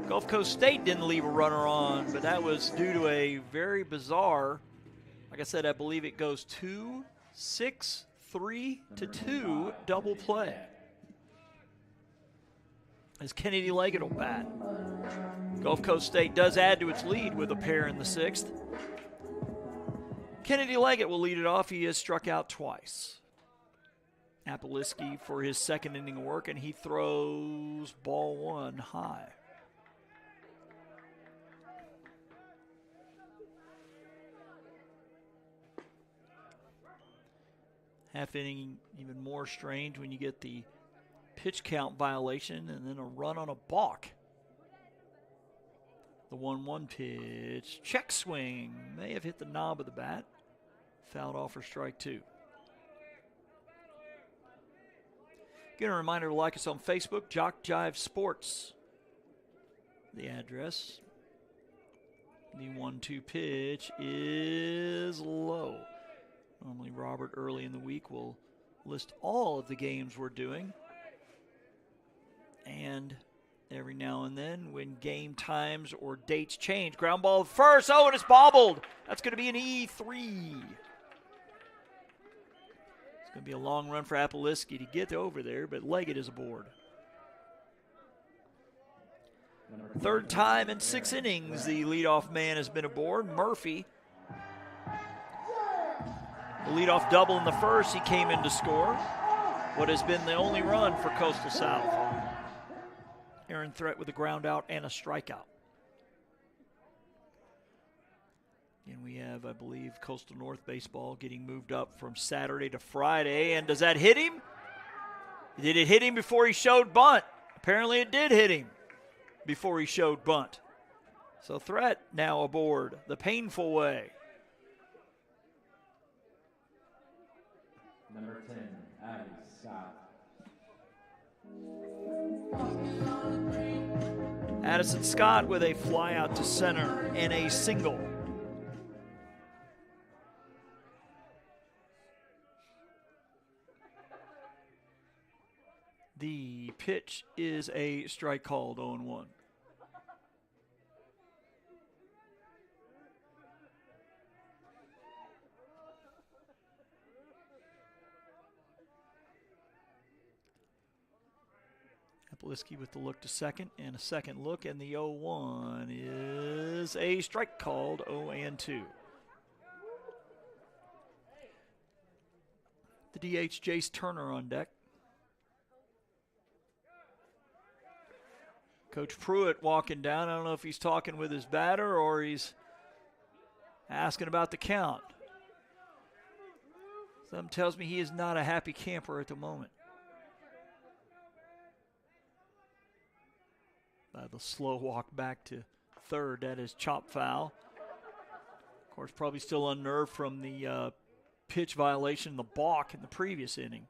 Gulf Coast State didn't leave a runner on, but that was due to a very bizarre, like I said, I believe it goes 2-6, 3-2 double play. As Kennedy Leggett will bat. Gulf Coast State does add to its lead with a pair in the sixth. Kennedy Leggett will lead it off. He has struck out twice. Apeliski for his second inning of work, and he throws ball one high. Half inning even more strange when you get the pitch count violation and then a run on a balk. The 1-1 pitch, check swing, may have hit the knob of the bat. Fouled off for strike two. Again, a reminder to like us on Facebook, JockJive Sports. The address. The 1-2 pitch is low. Normally Robert early in the week will list all of the games we're doing. And every now and then when game times or dates change, ground ball first, oh, and it's bobbled. That's going to be an E3. It's going to be a long run for Apeliski to get over there, but Leggett is aboard. Third time in 6 innings, the leadoff man has been aboard, Murphy. The leadoff double in the first, he came in to score what has been the only run for Coastal South. Aaron Threat with a ground out and a strikeout. And we have, I believe, Coastal North Baseball getting moved up from Saturday to Friday. And does that hit him? Did it hit him before he showed bunt? Apparently it did hit him before he showed bunt. So Threat now aboard the painful way. Number 10, Abby Scott. Addison Scott with a fly out to center and a single. The pitch is a strike called, 0-1. Apeliski with the look to second and a second look, and the 0-1 is a strike called, 0-2. The DH, Jace Turner on deck. Coach Pruitt walking down. I don't know if he's talking with his batter or he's asking about the count. Something tells me he is not a happy camper at the moment. The slow walk back to third, that is chop foul. Of course, probably still unnerved from the pitch violation, the balk in the previous inning.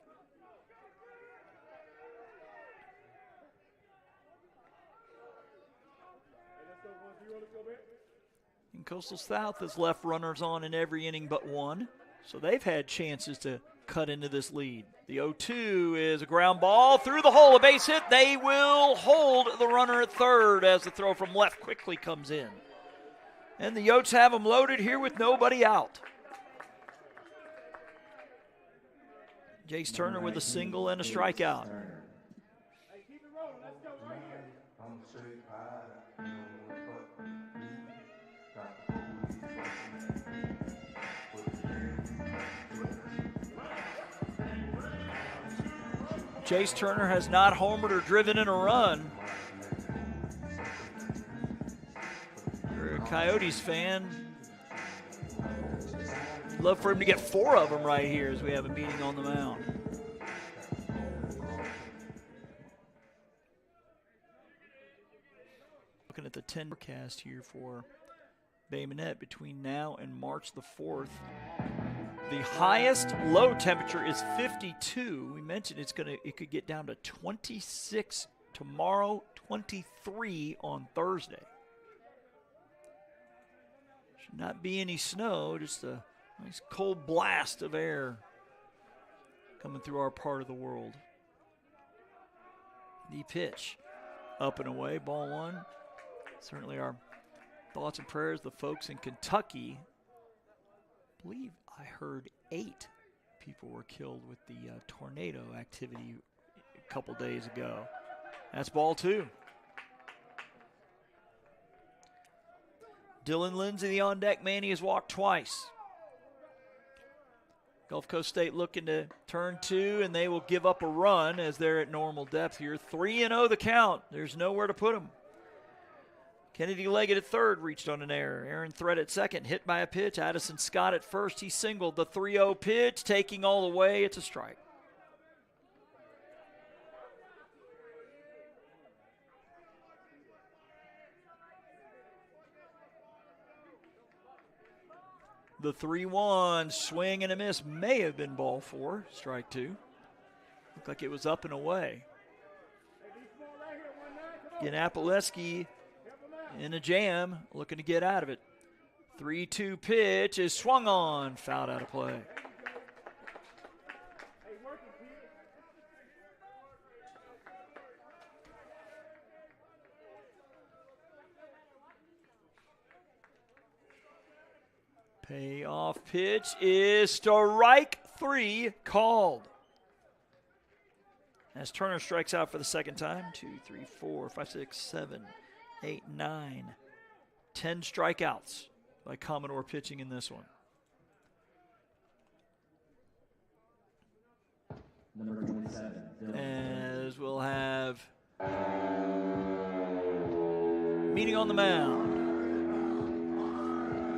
And Coastal South has left runners on in every inning but one, so they've had chances to cut into this lead. The 0-2 is a ground ball through the hole, a base hit. They will hold the runner at third as the throw from left quickly comes in. And the Yotes have them loaded here with nobody out. Jace Turner with a single and a strikeout. Jace Turner has not homered or driven in a run. If you're a Coyotes fan, you'd love for him to get 4 of them right here as we have a meeting on the mound. Looking at the 10 forecast here for Bay Minette between now and March the 4th. The highest low temperature is 52. We mentioned it could get down to 26 tomorrow, 23 on Thursday. Should not be any snow, just a nice cold blast of air coming through our part of the world. The pitch up and away, ball one. Certainly our thoughts and prayers, the folks in Kentucky. I believe I heard 8 people were killed with the tornado activity a couple days ago. That's ball 2. Dylan Lindsay, the on-deck man, he has walked twice. Gulf Coast State looking to turn 2, and they will give up a run as they're at normal depth here. 3-0 the count. There's nowhere to put them. Kennedy Leggett at third, reached on an error. Aaron Thread at second, hit by a pitch. Addison Scott at first, he singled. The 3-0 pitch, taking all the way. It's a strike. The 3-1 swing and a miss may have been ball 4, strike 2. Looked like it was up and away. Again, Apoleski in a jam, looking to get out of it. 3-2 pitch is swung on, fouled out of play. Payoff pitch is strike 3 called. As Turner strikes out for the second time. 2, 3, 4, 5, 6, 7, 8, 9. 10 strikeouts by Commodore pitching in this one. Number 27. As we'll have meeting on the mound.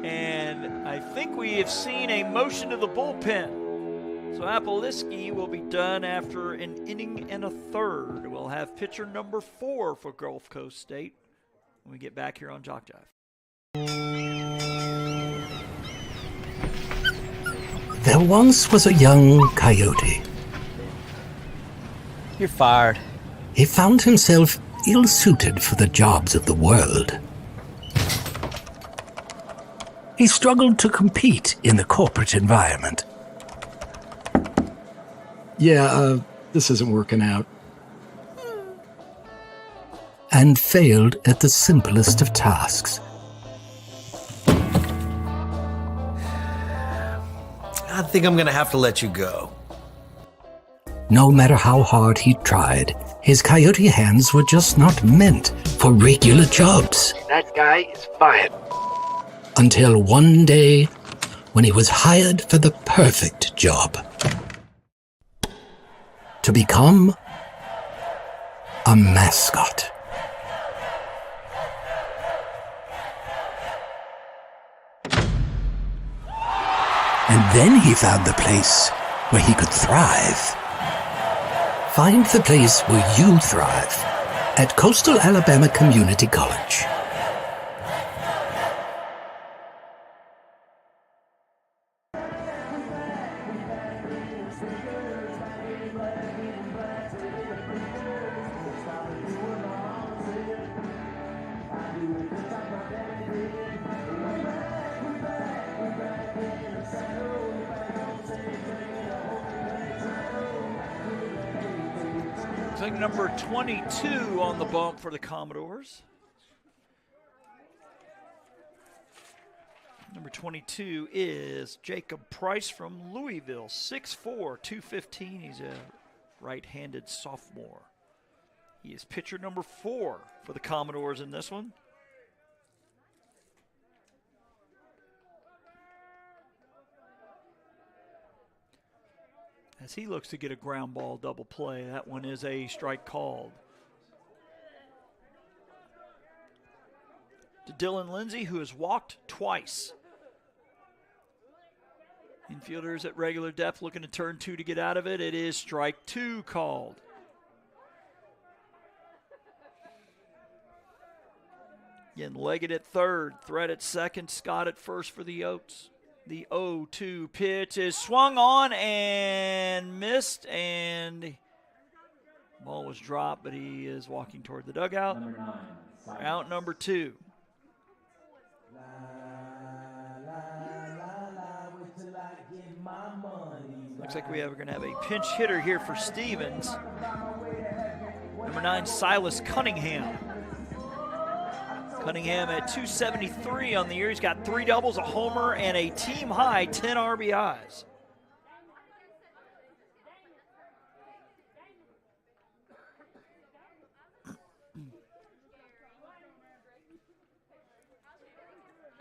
And I think we have seen a motion to the bullpen. So Apoleski will be done after an inning and a third. We'll have pitcher number 4 for Gulf Coast State when we get back here on JockJive. There once was a young coyote. You're fired. He found himself ill-suited for the jobs of the world. He struggled to compete in the corporate environment. Yeah, this isn't working out. And failed at the simplest of tasks. I think I'm gonna have to let you go. No matter how hard he tried, his coyote hands were just not meant for regular jobs. That guy is fired. Until one day, when he was hired for the perfect job. To become a mascot. And then he found the place where he could thrive. Find the place where you thrive at Coastal Alabama Community College. I think number 22 on the bump for the Commodores. Number 22 is Jacob Price from Louisville, 6'4", 215. He's a right-handed sophomore. He is pitcher number 4 for the Commodores in this one. As he looks to get a ground ball double play. That one is a strike called. To Dylan Lindsay, who has walked twice. Infielders at regular depth looking to turn 2 to get out of it. It is strike 2 called. Again, Leggett at third, Threat at second, Scott at first for the Oats. The 0-2 pitch is swung on and missed, and the ball was dropped, but he is walking toward the dugout. Out number 2. Looks like we're going to have a pinch hitter here for Stevens. Number 9, Silas Cunningham. Cunningham at 273 on the year. He's got 3 doubles, a homer, and a team-high 10 RBIs.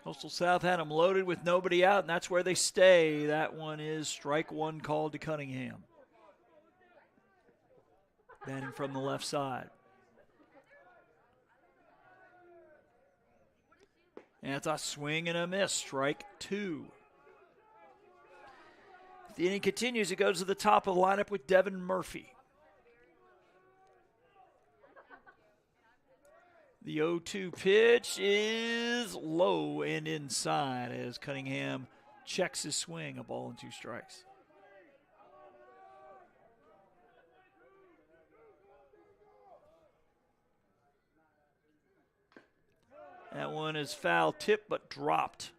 Coastal South had them loaded with nobody out, and that's where they stay. That one is strike 1 called to Cunningham. Batting from the left side. And it's a swing and a miss, strike 2. If the inning continues, it goes to the top of the lineup with Devin Murphy. The 0-2 pitch is low and inside as Cunningham checks his swing, a ball and 2 strikes. That one is foul tip but dropped.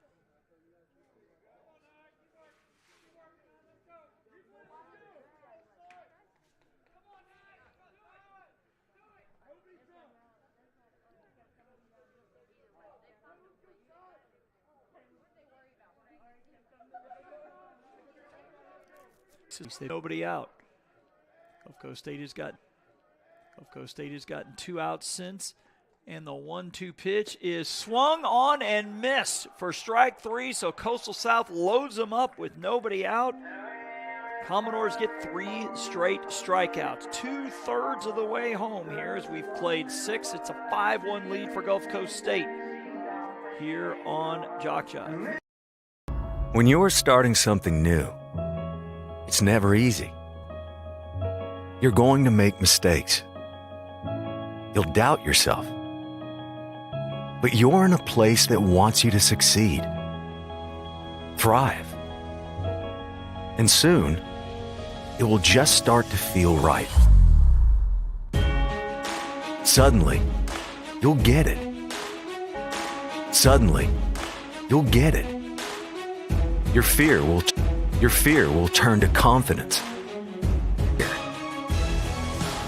Nobody out. Gulf Coast State has gotten 2 outs since, and the 1-2 pitch is swung on and missed for strike 3. So Coastal South loads them up with nobody out. Commodores get 3 straight strikeouts, 2/3 of the way home here as we've played 6. It's a 5-1 lead for Gulf Coast State here on JockJive. When you're starting something new, it's never easy. You're going to make mistakes. You'll doubt yourself. But you're in a place that wants you to succeed, thrive. And soon, it will just start to feel right. Suddenly, you'll get it. Suddenly, you'll get it. Your fear will turn to confidence.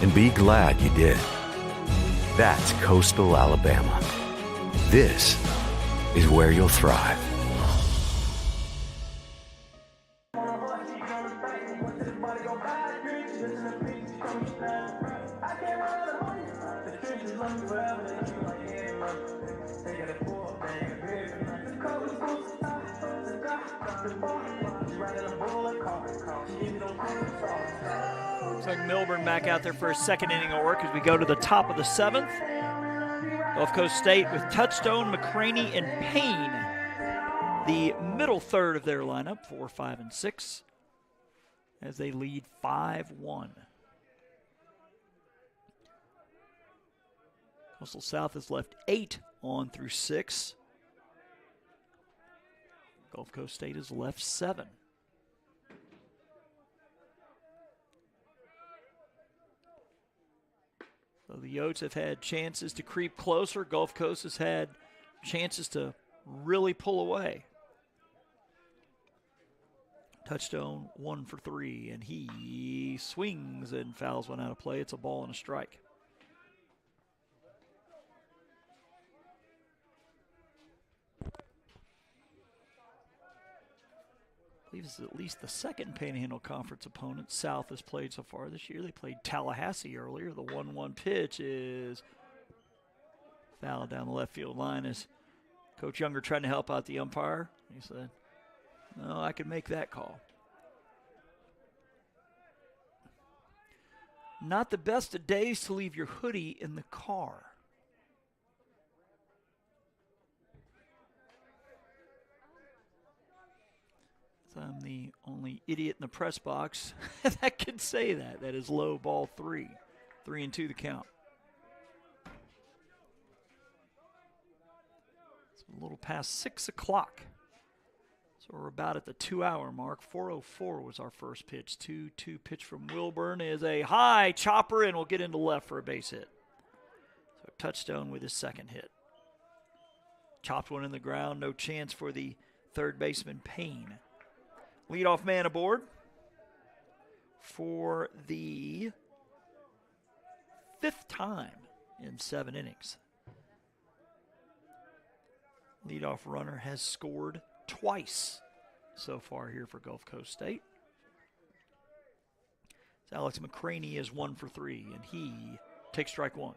And be glad you did. That's Coastal Alabama. This is where you'll thrive. Looks like Milburn back out there for a second inning of work as we go to the top of the 7th. Gulf Coast State with Touchstone, McCraney, and Payne. The middle third of their lineup, 4, 5, and 6, as they lead 5-1. Coastal South has left 8 on through 6. Gulf Coast State has left 7. So the Yotes have had chances to creep closer. Gulf Coast has had chances to really pull away. Touchstone 1 for 3, and he swings and fouls one out of play. It's a ball and a strike. I believe this is at least the second Panhandle Conference opponent South has played so far this year. They played Tallahassee earlier. The 1-1 pitch is fouled down the left field line as Coach Younger trying to help out the umpire. He said, no, I can make that call. Not the best of days to leave your hoodie in the car. I'm the only idiot in the press box that can say that. That is low, ball 3. 3-2 the count. It's a little past 6 o'clock. So we're about at the 2-hour mark. 4:04 was our first pitch. 2-2 pitch from Wilburn is a high chopper and will get into left for a base hit. So Touchstone with his second hit. Chopped one in the ground. No chance for the third baseman, Payne. Leadoff man aboard for the 5th time in 7 innings. Leadoff runner has scored twice so far here for Gulf Coast State. So Alex McCraney is 1 for 3, and he takes strike 1.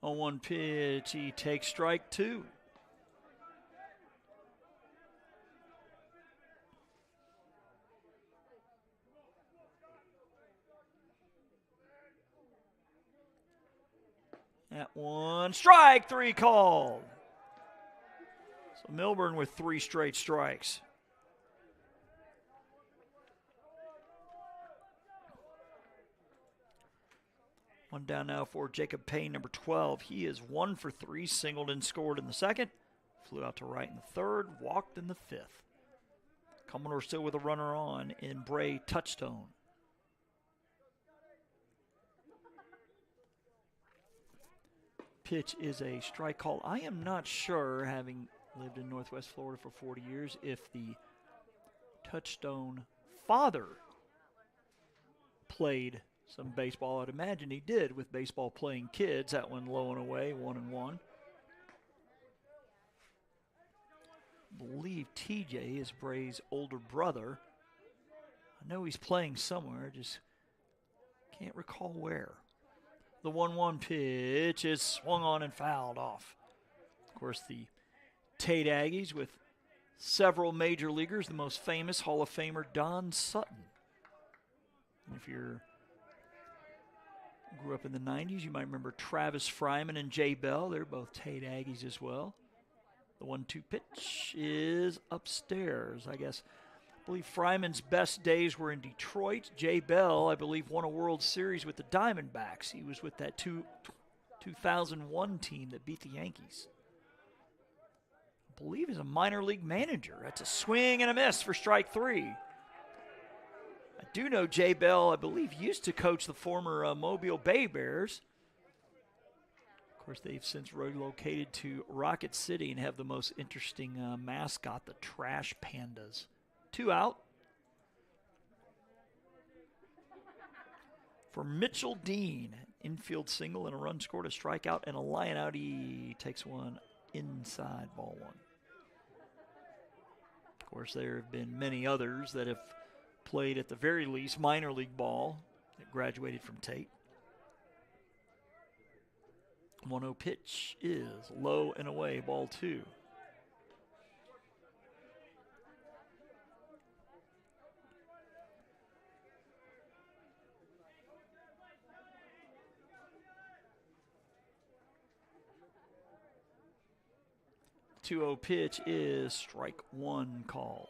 On 1 pitch, he takes strike 2. That one, strike 3 called. So Milburn with 3 straight strikes. One down now for Jacob Payne, number 12. He is 1 for 3, singled and scored in the 2nd. Flew out to right in the 3rd, walked in the 5th. Commodore still with a runner on in Bray Touchstone. Pitch is a strike call. I am not sure, having lived in Northwest Florida for 40 years, if the Touchstone father played some baseball. I'd imagine he did with baseball playing kids. That one low and away, 1-1. I believe TJ is Bray's older brother. I know he's playing somewhere, just can't recall where. The 1-1 pitch is swung on and fouled off. Of course, the Tate Aggies with several major leaguers, the most famous Hall of Famer Don Sutton. And if you grew up in the 90s, you might remember Travis Fryman and Jay Bell. They're both Tate Aggies as well. The 1-2 pitch is upstairs, I guess. I believe Fryman's best days were in Detroit. Jay Bell, I believe, won a World Series with the Diamondbacks. He was with that 2001 team that beat the Yankees. I believe he's a minor league manager. That's a swing and a miss for strike 3. I do know Jay Bell, I believe, used to coach the former Mobile Bay Bears. Of course, they've since relocated to Rocket City and have the most interesting mascot, the Trash Pandas. 2 out. For Mitchell Dean, infield single and a run scored, a strikeout and a line out. He takes one inside, ball 1. Of course, there have been many others that have played at the very least minor league ball that graduated from Tate. 1-0 pitch is low and away, ball 2. The 2-0 pitch is strike 1 called.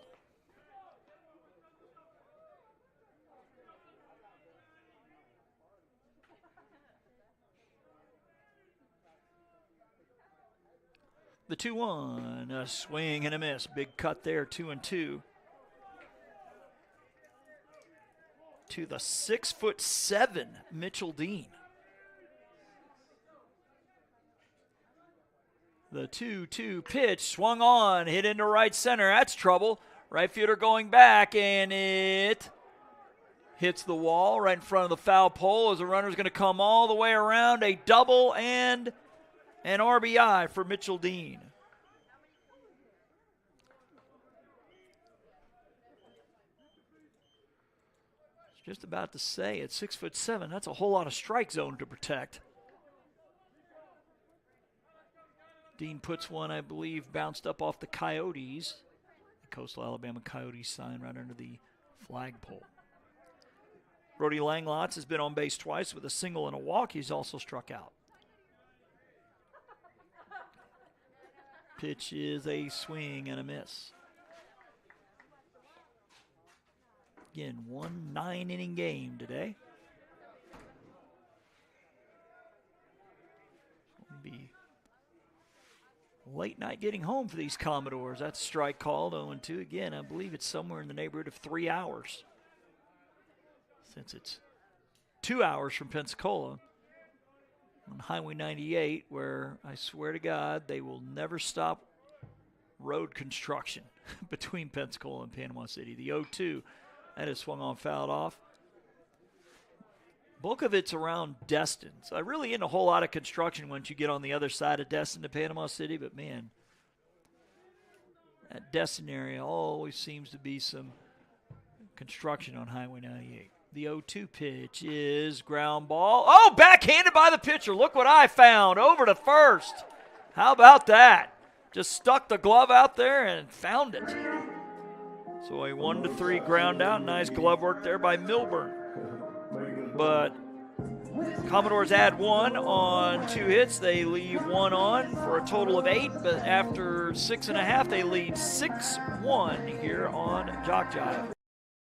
The 2-1, a swing and a miss. Big cut there, 2-2. To the 6'7" Mitchell Dean. The 2-2 pitch swung on, hit into right center. That's trouble. Right fielder going back, and it hits the wall right in front of the foul pole as the runner's going to come all the way around. A double and an RBI for Mitchell Dean. Just about to say, at 6'7", that's a whole lot of strike zone to protect. Dean puts one, I believe, bounced up off the Coyotes. The Coastal Alabama Coyotes sign right under the flagpole. Brody Langlots has been on base twice with a single and a walk. He's also struck out. Pitch is a swing and a miss. Again, 1 9-inning game today. It'll be late night getting home for these Commodores. That's a strike called 0-2. Again, I believe it's somewhere in the neighborhood of 3 hours, since it's 2 hours from Pensacola on Highway 98, where I swear to God they will never stop road construction between Pensacola and Panama City. The 0-2, that is swung on, fouled off. Bulk of it's around Destin. So I really ain't a whole lot of construction once you get on the other side of Destin to Panama City, but man, that Destin area always seems to be some construction on Highway 98. The 0-2 pitch is ground ball. Oh, backhanded by the pitcher. Look what I found. Over to first. How about that? Just stuck the glove out there and found it. So a 1-3 ground out. Nice glove work there by Milburn. But Commodores add 1 on 2 hits. They leave 1 on for a total of 8. But after 6.5, they lead 6-1 here on JockJive.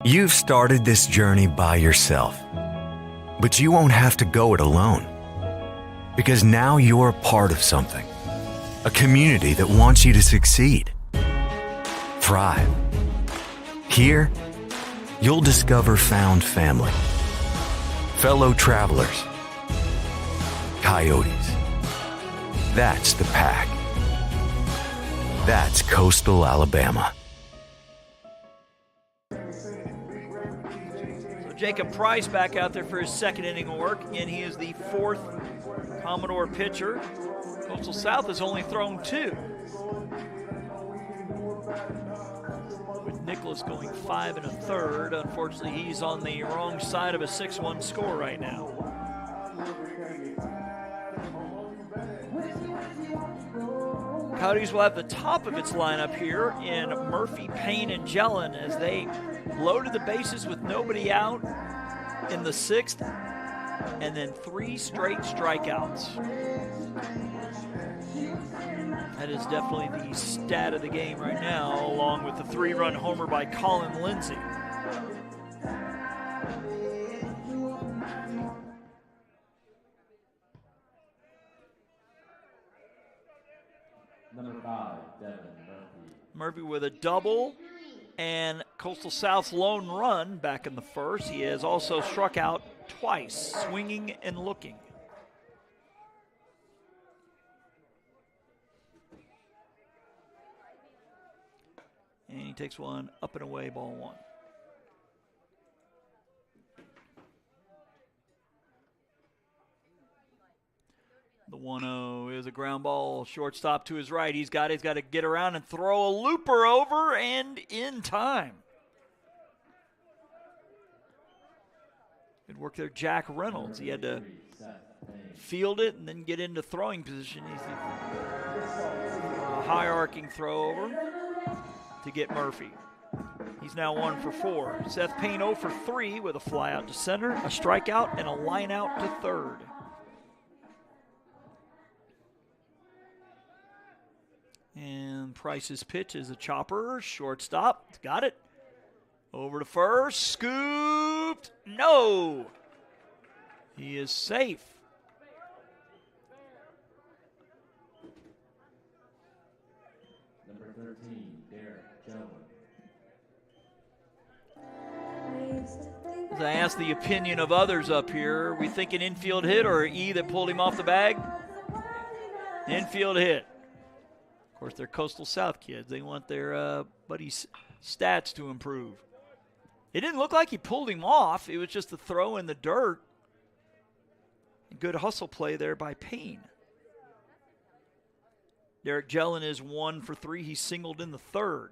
You've started this journey by yourself, but you won't have to go it alone, because now you're a part of something, a community that wants you to succeed, thrive. Here, you'll discover found family, fellow travelers, coyotes. That's the pack. That's Coastal Alabama. Jacob Price back out there for his second inning of work. Again, he is the 4th Commodore pitcher. Coastal South has only thrown 2. With Nicholas going 5 1/3. Unfortunately, he's on the wrong side of a 6-1 score right now. Coyotes will have the top of its lineup here in Murphy, Payne, and Jellin as they loaded the bases with nobody out in the 6th, and then 3 straight strikeouts. That is definitely the stat of the game right now, along with the 3-run homer by Colin Lindsay. Number 5, Devin Murphy. Murphy with a double and Coastal South's lone run back in the 1st. He has also struck out twice, swinging and looking. And he takes one up and away, ball 1. The 1-0 is a ground ball, shortstop to his right. He's got to get around and throw a looper over, and in time. Good work there, Jack Reynolds. He had to field it and then get into throwing position. He's a high arcing throw over to get Murphy. He's now 1 for 4. Seth Payne 0 for 3 with a fly out to center, a strikeout, and a line out to third. And Price's pitch is a chopper, shortstop, got it. Over to first, scooped, no. He is safe. Number 13, Derek Jones. As I ask the opinion of others up here, are we thinking infield hit or E that pulled him off the bag? Infield hit. Of course, they're Coastal South kids. They want their buddy's stats to improve. It didn't look like he pulled him off. It was just a throw in the dirt. Good hustle play there by Payne. Derek Jellin is 1 for 3. He singled in the 3rd.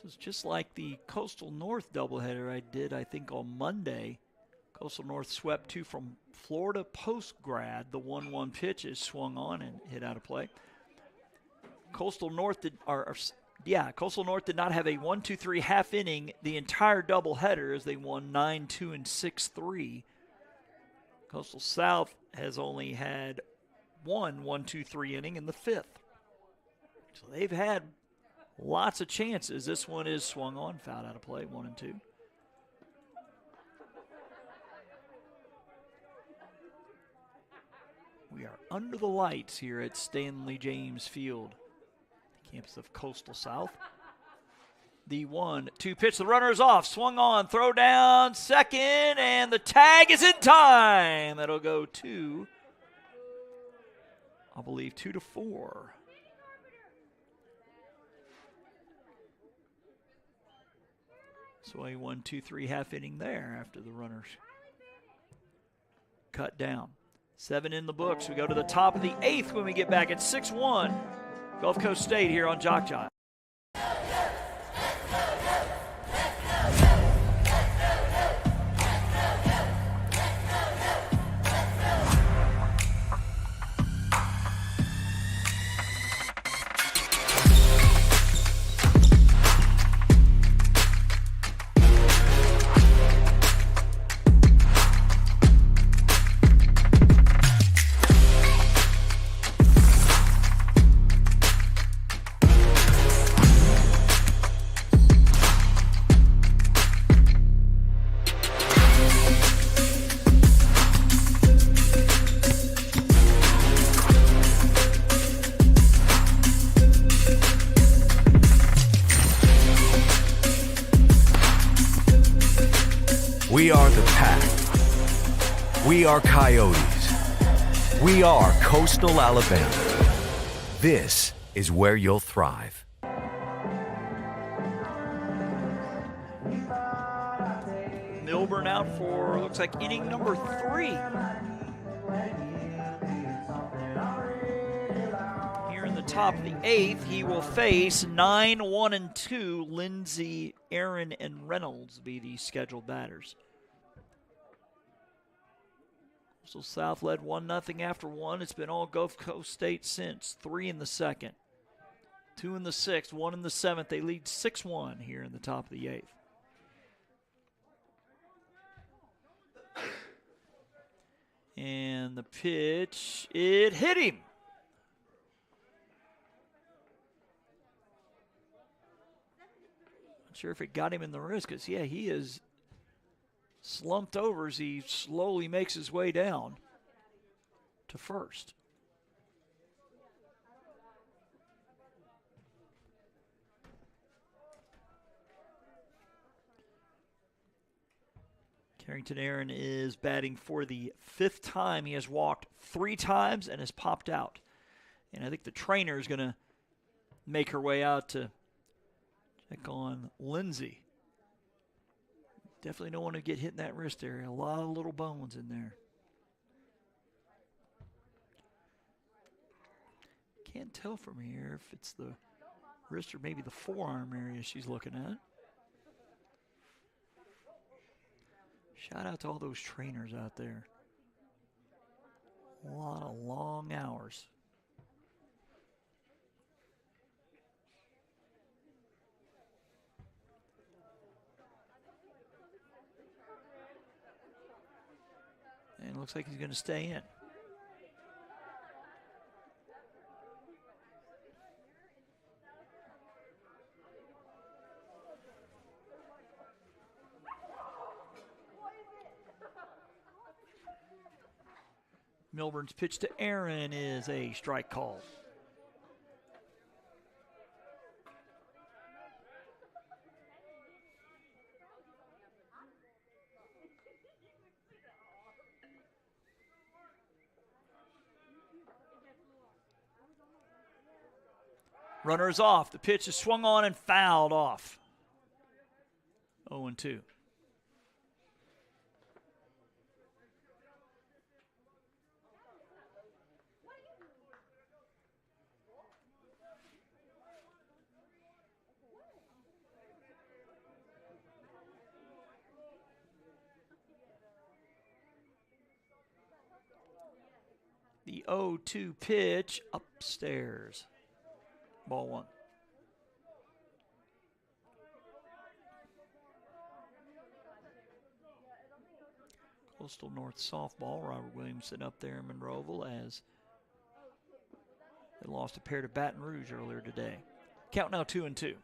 This is just like the Coastal North doubleheader I did, I think, on Monday. Coastal North swept 2 from Florida post-grad. The 1-1 pitch is swung on and hit out of play. Coastal North did not have a 1-2-3 half inning the entire doubleheader as they won 9-2 and 6-3 Coastal South has only had one 1-2-3 inning in the 5th. So they've had lots of chances. This one is swung on, fouled out of play, 1-2. We are under the lights here at Stanley James Field, campus of Coastal South. The 1-2 pitch, the runner is off, swung on, throw down, second, and the tag is in time. That'll go to, I believe, 2-4. So a 1-2-3 half inning there after the runners cut down. 7 in the books. We go to the top of the 8th when we get back at 6-1. Gulf Coast State here on JockJive. We are the Pack. We are Coyotes. We are Coastal Alabama. This is where you'll thrive. Milburn out for, looks like, inning number 3. Here in the top of the 8th, he will face 9-1-2. Lindsey, Aaron, and Reynolds be the scheduled batters. So South led 1-0 after 1. It's been all Gulf Coast State since. 3 in the 2nd, 2 in the 6th, 1 in the 7th. They lead 6-1 here in the top of the 8th. And the pitch, it hit him. Not sure if it got him in the wrist, because, yeah, he is slumped over as he slowly makes his way down to first. Carrington Aaron is batting for the 5th time. He has walked 3 times and has popped out. And I think the trainer is going to make her way out to check on Lindsay. Definitely don't want to get hit in that wrist area. A lot of little bones in there. Can't tell from here if it's the wrist or maybe the forearm area she's looking at. Shout out to all those trainers out there. A lot of long hours. And it looks like he's going to stay in. Milburn's pitch to Aaron is a strike call. Runner's off. The pitch is swung on and fouled off. 0-2. The 0-2 pitch upstairs. Ball 1. Coastal North softball. Robert Williamson up there in Monroeville as they lost a pair to Baton Rouge earlier today. Count now 2-2.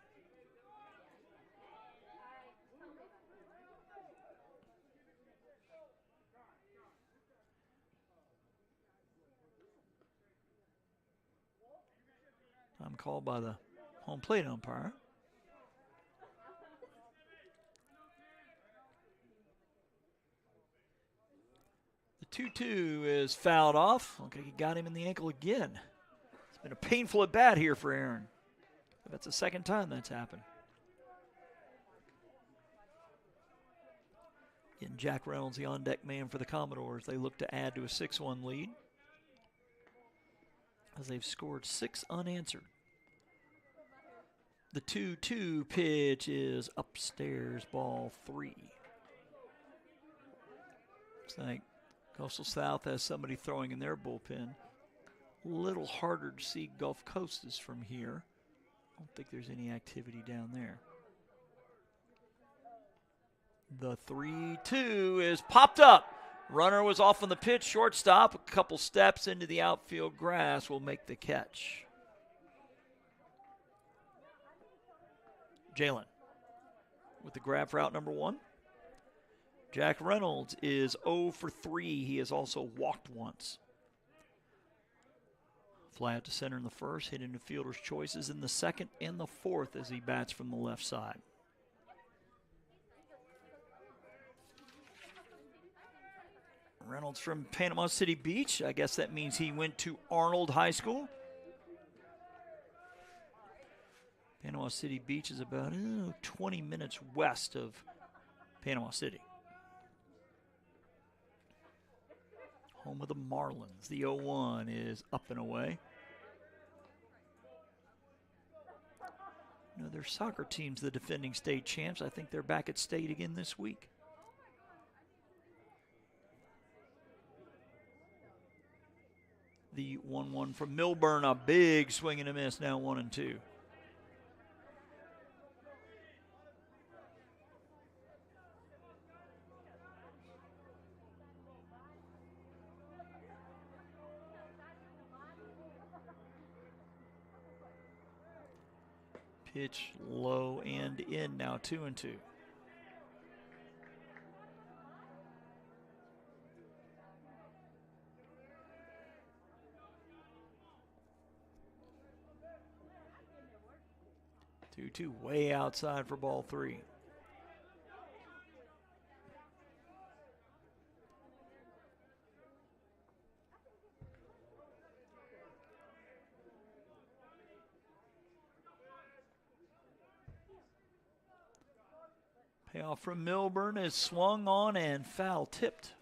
Time called by the home plate umpire. The 2-2 is fouled off. Look like he got him in the ankle again. It's been a painful at bat here for Aaron. That's the second time that's happened. Again, Jack Reynolds, the on-deck man for the Commodores. They look to add to a 6-1 lead as they've scored 6 unanswered. The 2-2 pitch is upstairs, ball 3. Looks like Coastal South has somebody throwing in their bullpen. A little harder to see Gulf Coast is from here. I don't think there's any activity down there. The 3-2 is popped up. Runner was off on the pitch. Shortstop, a couple steps into the outfield grass, will make the catch. Jalen with the grab for out number 1. Jack Reynolds is 0 for 3. He has also walked once. Fly out to center in the first, hit into fielder's choices in the second and the fourth as he bats from the left side. Reynolds from Panama City Beach. I guess that means he went to Arnold High School. Panama City Beach is about 20 minutes west of Panama City. Home of the Marlins. The 0-1 is up and away. You know, their soccer team's the defending state champs. I think they're back at state again this week. The 1-1 from Milburn, a big swing and a miss, now 1-2. Pitch low and in, now 2-2. Two way outside for ball 3. Payoff from Milburn is swung on and foul tipped.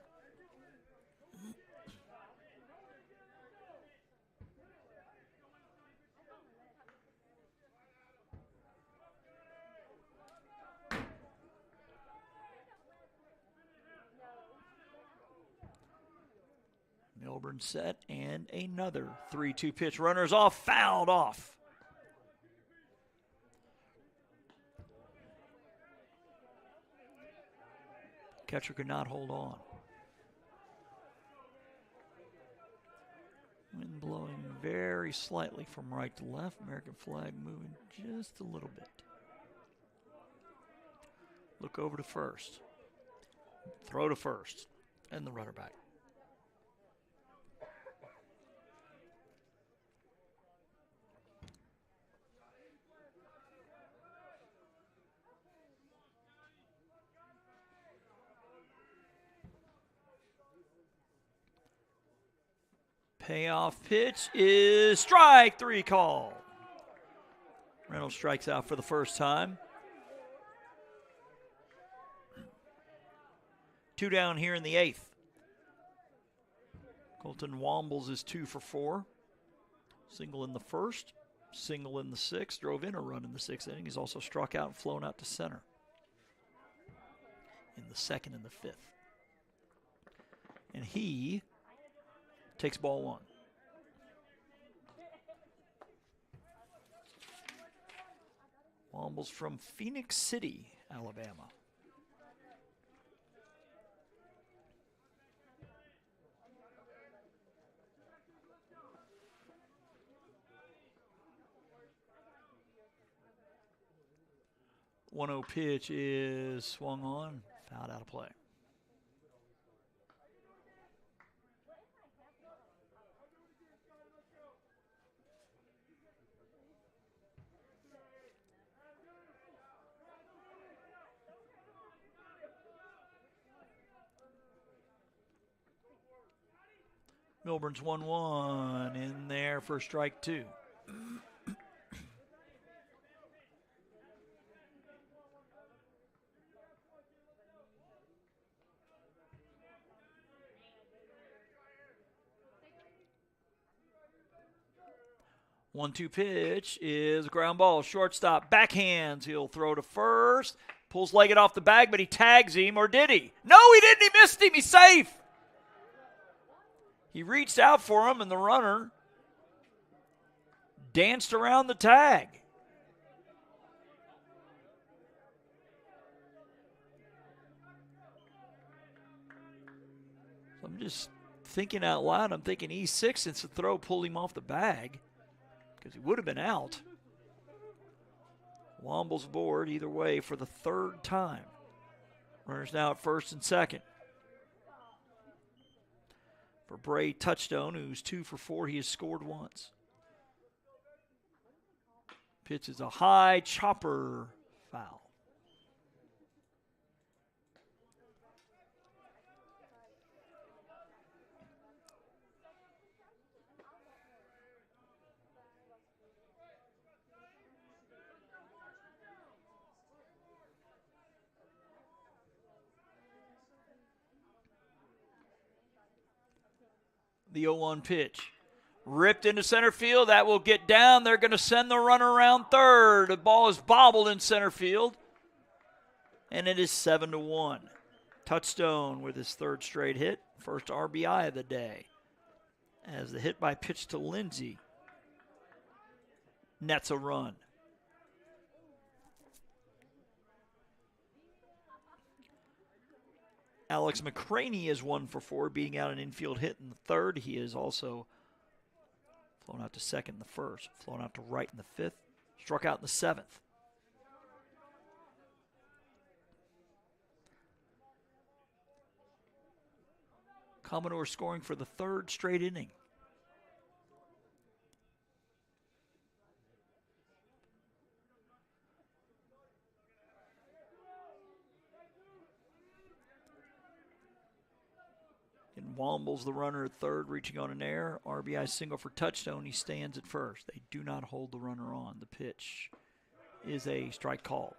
Milburn set and another 3-2 pitch. Runners off, fouled off. Catcher could not hold on. Wind blowing very slightly from right to left. American flag moving just a little bit. Look over to first. Throw to first. And the runner back. Payoff pitch is strike 3 call. Reynolds strikes out for the first time. 2 down here in the 8th. Colton Wombles is 2 for 4. Single in the first, single in the 6th, drove in a run in the 6th inning. He's also struck out and flown out to center in the 2nd and the 5th. And he takes ball 1. Wombles from Phoenix City, Alabama. 1-0 pitch is swung on, fouled out of play. Milburn's 1-1 in there for strike two. One-two pitch is a ground ball. Shortstop backhands. He'll throw to first. Pulls Leggett off the bag, but he tags him, or did he? No, he didn't. He missed him. He's safe. He reached out for him, and the runner danced around the tag. So I'm just thinking out loud. I'm thinking E6 since the throw pulled him off the bag because he would have been out. Womble's aboard either way for the third time. Runners now at first and second. For Bray Touchstone, who's 2 for 4, he has scored once. Pitch is a high chopper foul. The 0-1 pitch. Ripped into center field. That will get down. They're going to send the runner around third. The ball is bobbled in center field. And it is 7-1. Touchstone with his third straight hit. First RBI of the day. As the hit by pitch to Lindsey nets a run. Alex McCraney is 1 for 4, beating out an infield hit in the third. He is also flown out to second in the first, flown out to right in the fifth, struck out in the seventh. Commodore scoring for the third straight inning. Womble's the runner at third, reaching on an error. RBI single for Touchstone. He stands at first. They do not hold the runner on. The pitch is a strike call.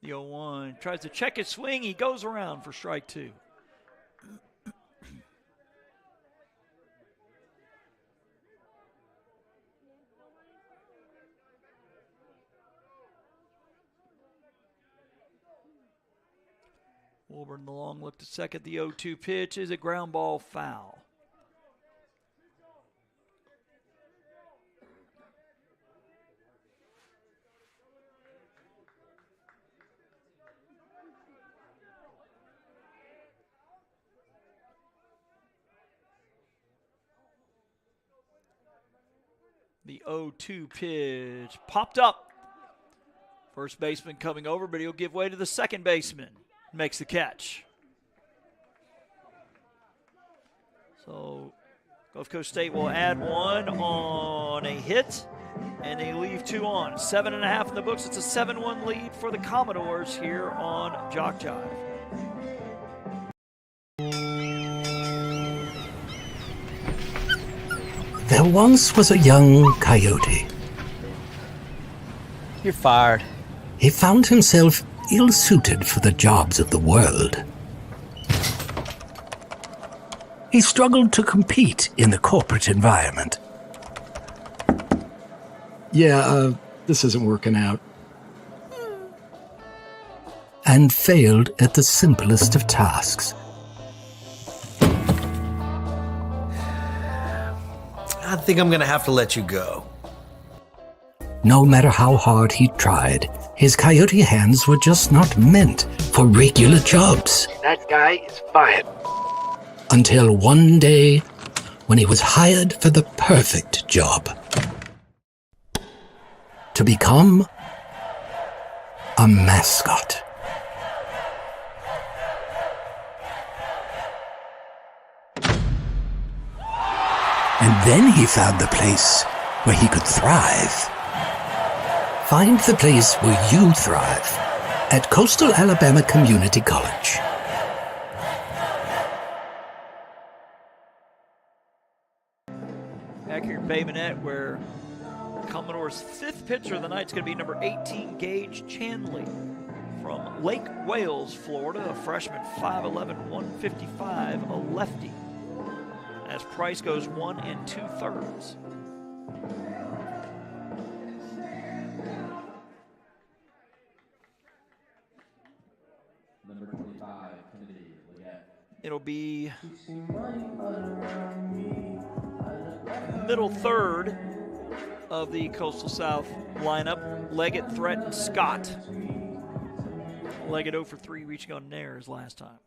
The 0-1 tries to check his swing. He goes around for strike two. Wilburn the long look to second. The 0-2 pitch is a ground ball foul. The 0-2 pitch popped up. First baseman coming over, but he'll give way to the second baseman. Makes the catch. So Gulf Coast State will add 1 on a hit, and they leave 2 on. 7.5 in the books. It's a 7-1 lead for the Commodores here on JockJive. There once was a young coyote. You're fired. He found himself ill-suited for the jobs of the world. He struggled to compete in the corporate environment. Yeah, this isn't working out. And failed at the simplest of tasks. I think I'm going to have to let you go. No matter how hard he tried, His coyote hands were just not meant for regular jobs. That guy is fired. Until one day, when he was hired for the perfect job. To become a mascot. And then he found the place where he could thrive. Find the place where you thrive at Coastal Alabama Community College. Back here in Bay Minette, where Commodore's fifth pitcher of the night is going to be number 18, Gage Chanley from Lake Wales, Florida, a freshman, 5'11", 155, a lefty. As Price goes 1 2/3. Number 25, Kennedy Leggett. It'll be middle third of the Coastal South lineup. Leggett, Threat, and Scott. Leggett 0 for 3, reaching on Nares last time.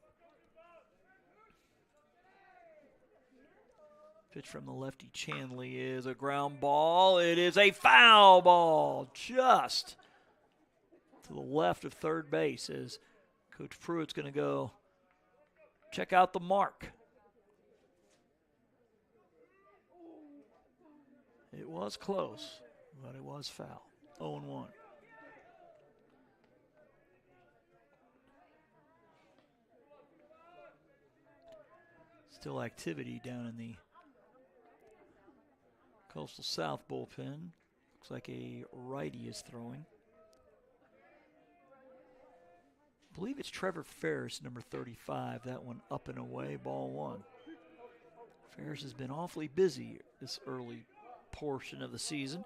Pitch from the lefty Chanley is a ground ball. It is a foul ball just to the left of third base as Coach Pruitt's going to go check out the mark. It was close, but it was foul. 0-1. Still activity down in the Coastal South bullpen. Looks like a righty is throwing. I believe it's Trevor Ferris, number 35. That one up and away, ball one. Ferris has been awfully busy this early portion of the season.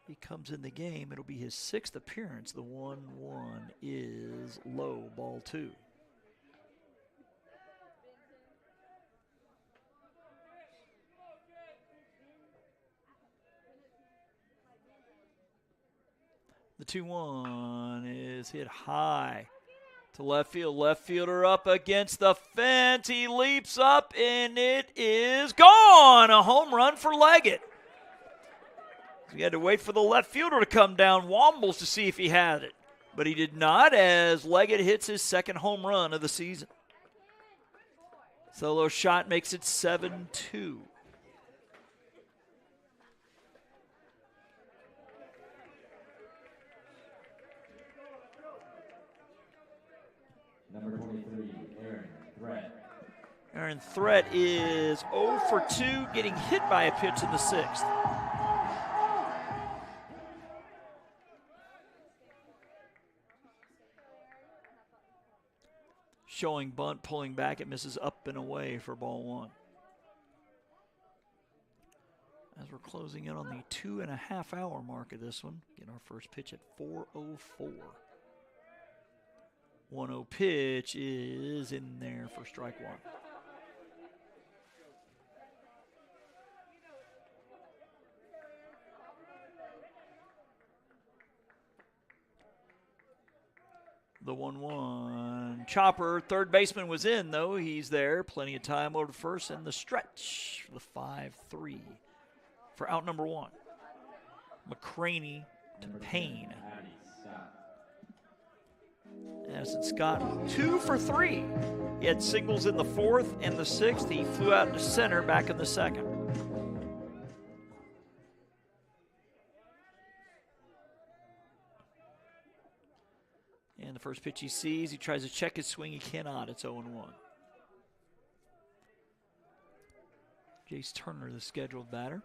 He comes in the game. It'll be his 6th appearance. The 1-1 is low, ball 2. The 2-1 is hit high to left field. Left fielder up against the fence. He leaps up, and it is gone. A home run for Leggett. He had to wait for the left fielder to come down, Wombles, to see if he had it. But he did not, as Leggett hits his 2nd home run of the season. Solo shot makes it 7-2. Number 23, Aaron Threat. Aaron Threat is 0 for 2, getting hit by a pitch in the 6th. Showing bunt, pulling back, it misses up and away for ball 1. As we're closing in on the 2.5-hour mark of this one, getting our first pitch at 4:04. 1-0 pitch is in there for strike 1. The 1-1 chopper. Third baseman was in, though. He's there. Plenty of time over to first. And the stretch for the 5-3 for out number 1. McCraney to Payne. Addison Scott, 2 for 3. He had singles in the 4th and the 6th. He flew out into center back in the 2nd. And the first pitch he sees, he tries to check his swing. He cannot. It's 0-1. Jace Turner, the scheduled batter,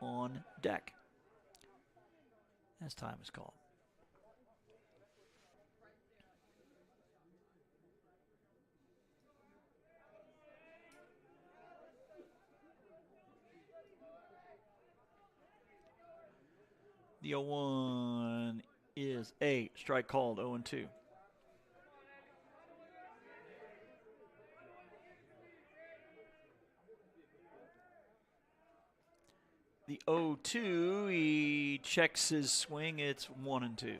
on deck as time is called. The 0-1 is a strike called, 0-2. The The 0-2, he checks his swing. It's 1-2.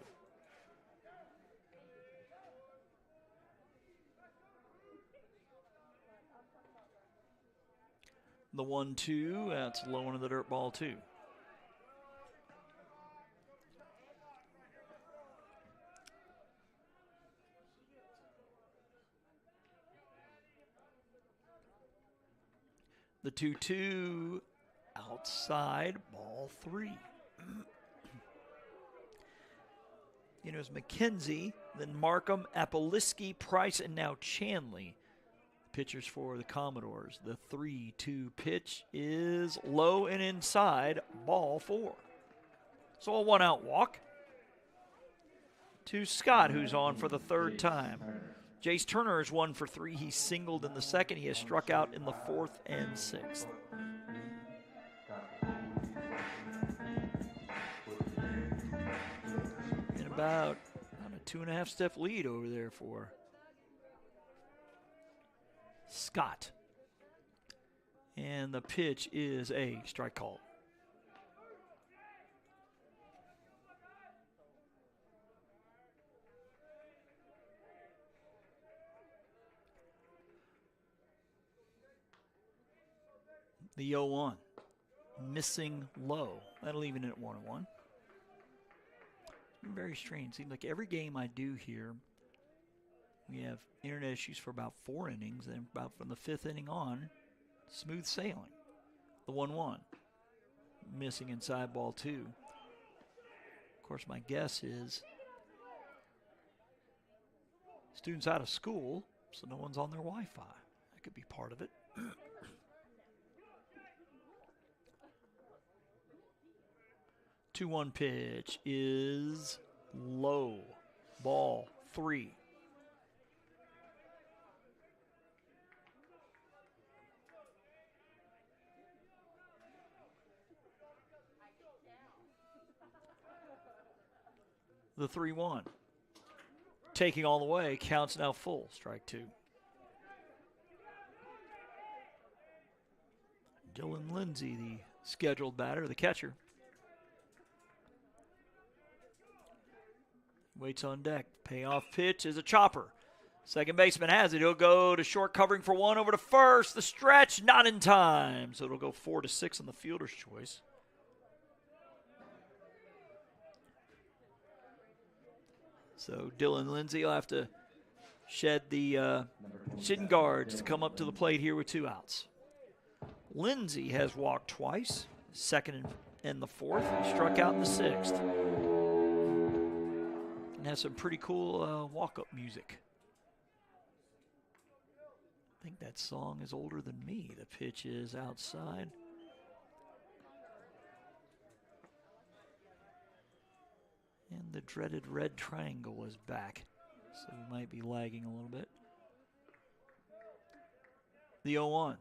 The 1-2, that's low into the dirt ball, too. The 2-2, outside, ball 3. You know, it's McKenzie, then Markham, Apoliski, Price, and now Chanley. Pitchers for the Commodores. The 3-2 pitch is low and inside, ball 4. So a 1-out walk to Scott, who's on for the third time. Jace Turner is 1 for 3. He singled in the second. He has struck out in the 4th and 6th. And about a 2.5-step lead over there for Scott. And the pitch is a strike call. The 0-1, missing low. That'll even it at 1-1. Very strange. Seems like every game I do here, we have internet issues for about 4 innings, and about from the 5th inning on, smooth sailing. The 1-1, missing inside, ball 2. Of course, my guess is students out of school, so no one's on their Wi-Fi. That could be part of it. 2-1 pitch is low. Ball 3. The 3-1. Taking all the way. Counts now full. Strike 2. Dylan Lindsay, the scheduled batter, the catcher. Waits on deck. Payoff pitch is a chopper. Second baseman has it. He'll go to short, covering for 1 over to first. The stretch, not in time. So it'll go 4-6 on the fielder's choice. So Dylan Lindsay will have to shed the shin guards to come up to the plate here with 2 outs. Lindsay has walked twice, second and the 4th. He struck out in the 6th. And has some pretty cool walk-up music. I think that song is older than me. The pitch is outside. And the dreaded red triangle is back. So we might be lagging a little bit. The 0-1.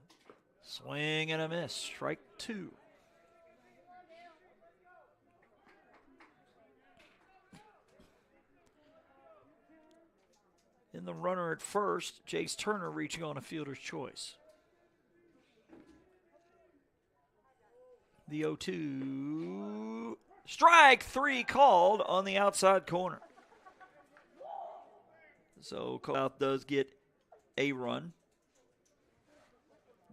Swing and a miss. Strike 2. In the runner at first, Jace Turner reaching on a fielder's choice. The 0-2. Strike 3 called on the outside corner. So South does get a run,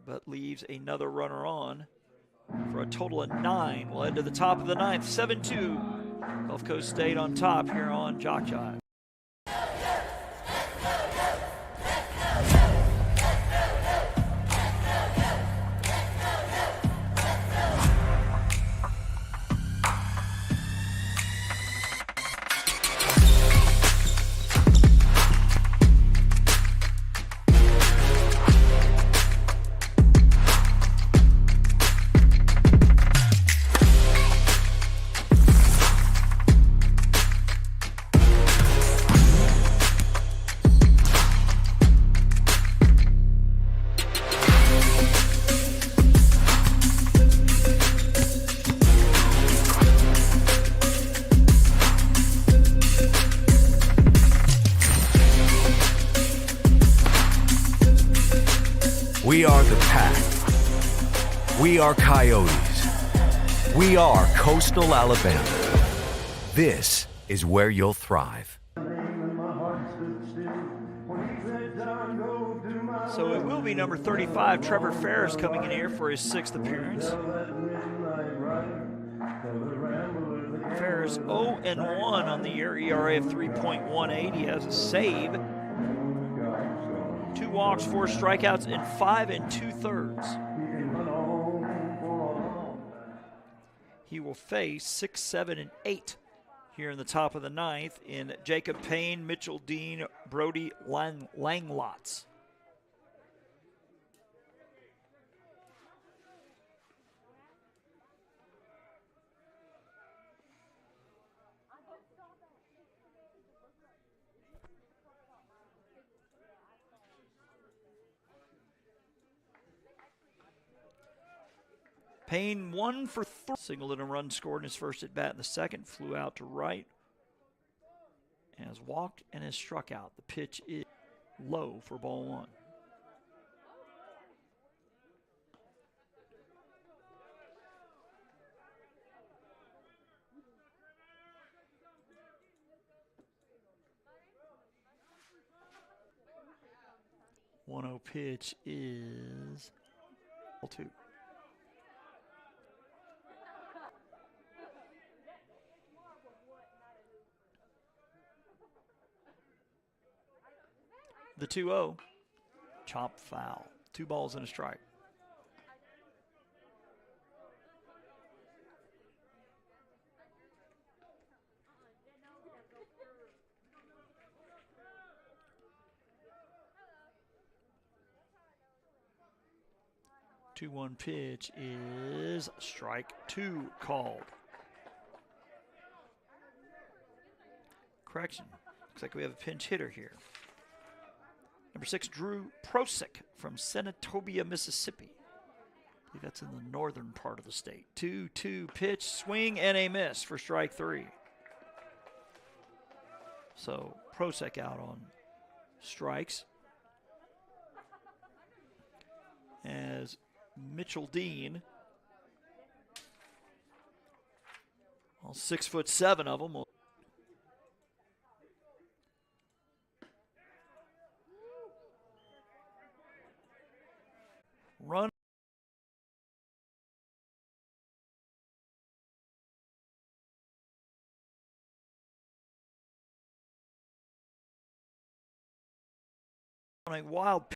but leaves another runner on for a total of 9. We'll head to the top of the 9th, 7-2. Gulf Coast State on top here on JockJive. We are the pack. We are Coyotes. We are Coastal Alabama. This is where you'll thrive. So it will be number 35, Trevor Ferris, coming in here for his 6th appearance. Ferris 0-1 on the year, ERA of 3.18. He has a save, 2 walks, 4 strikeouts, and 5 2/3. He will face 6, 7, and 8 here in the top of the 9th in Jacob Payne, Mitchell Dean, Brody Langlots. Payne 1 for 3. Singled and a run scored in his first at bat in the second. Flew out to right. Has walked and has struck out. The pitch is low for ball 1. One 1-0 pitch is ball 2. The 2-0, chop foul. 2 balls and a strike. The 2-1 pitch is strike 2 called. Correction. Looks like we have a pinch hitter here. Number 6, Drew Prosick from Senatobia, Mississippi. I believe that's in the northern part of the state. 2-2 pitch, swing, and a miss for strike 3. So Prosick out on strikes. As Mitchell Dean, all 6'7" of them, will run on a wild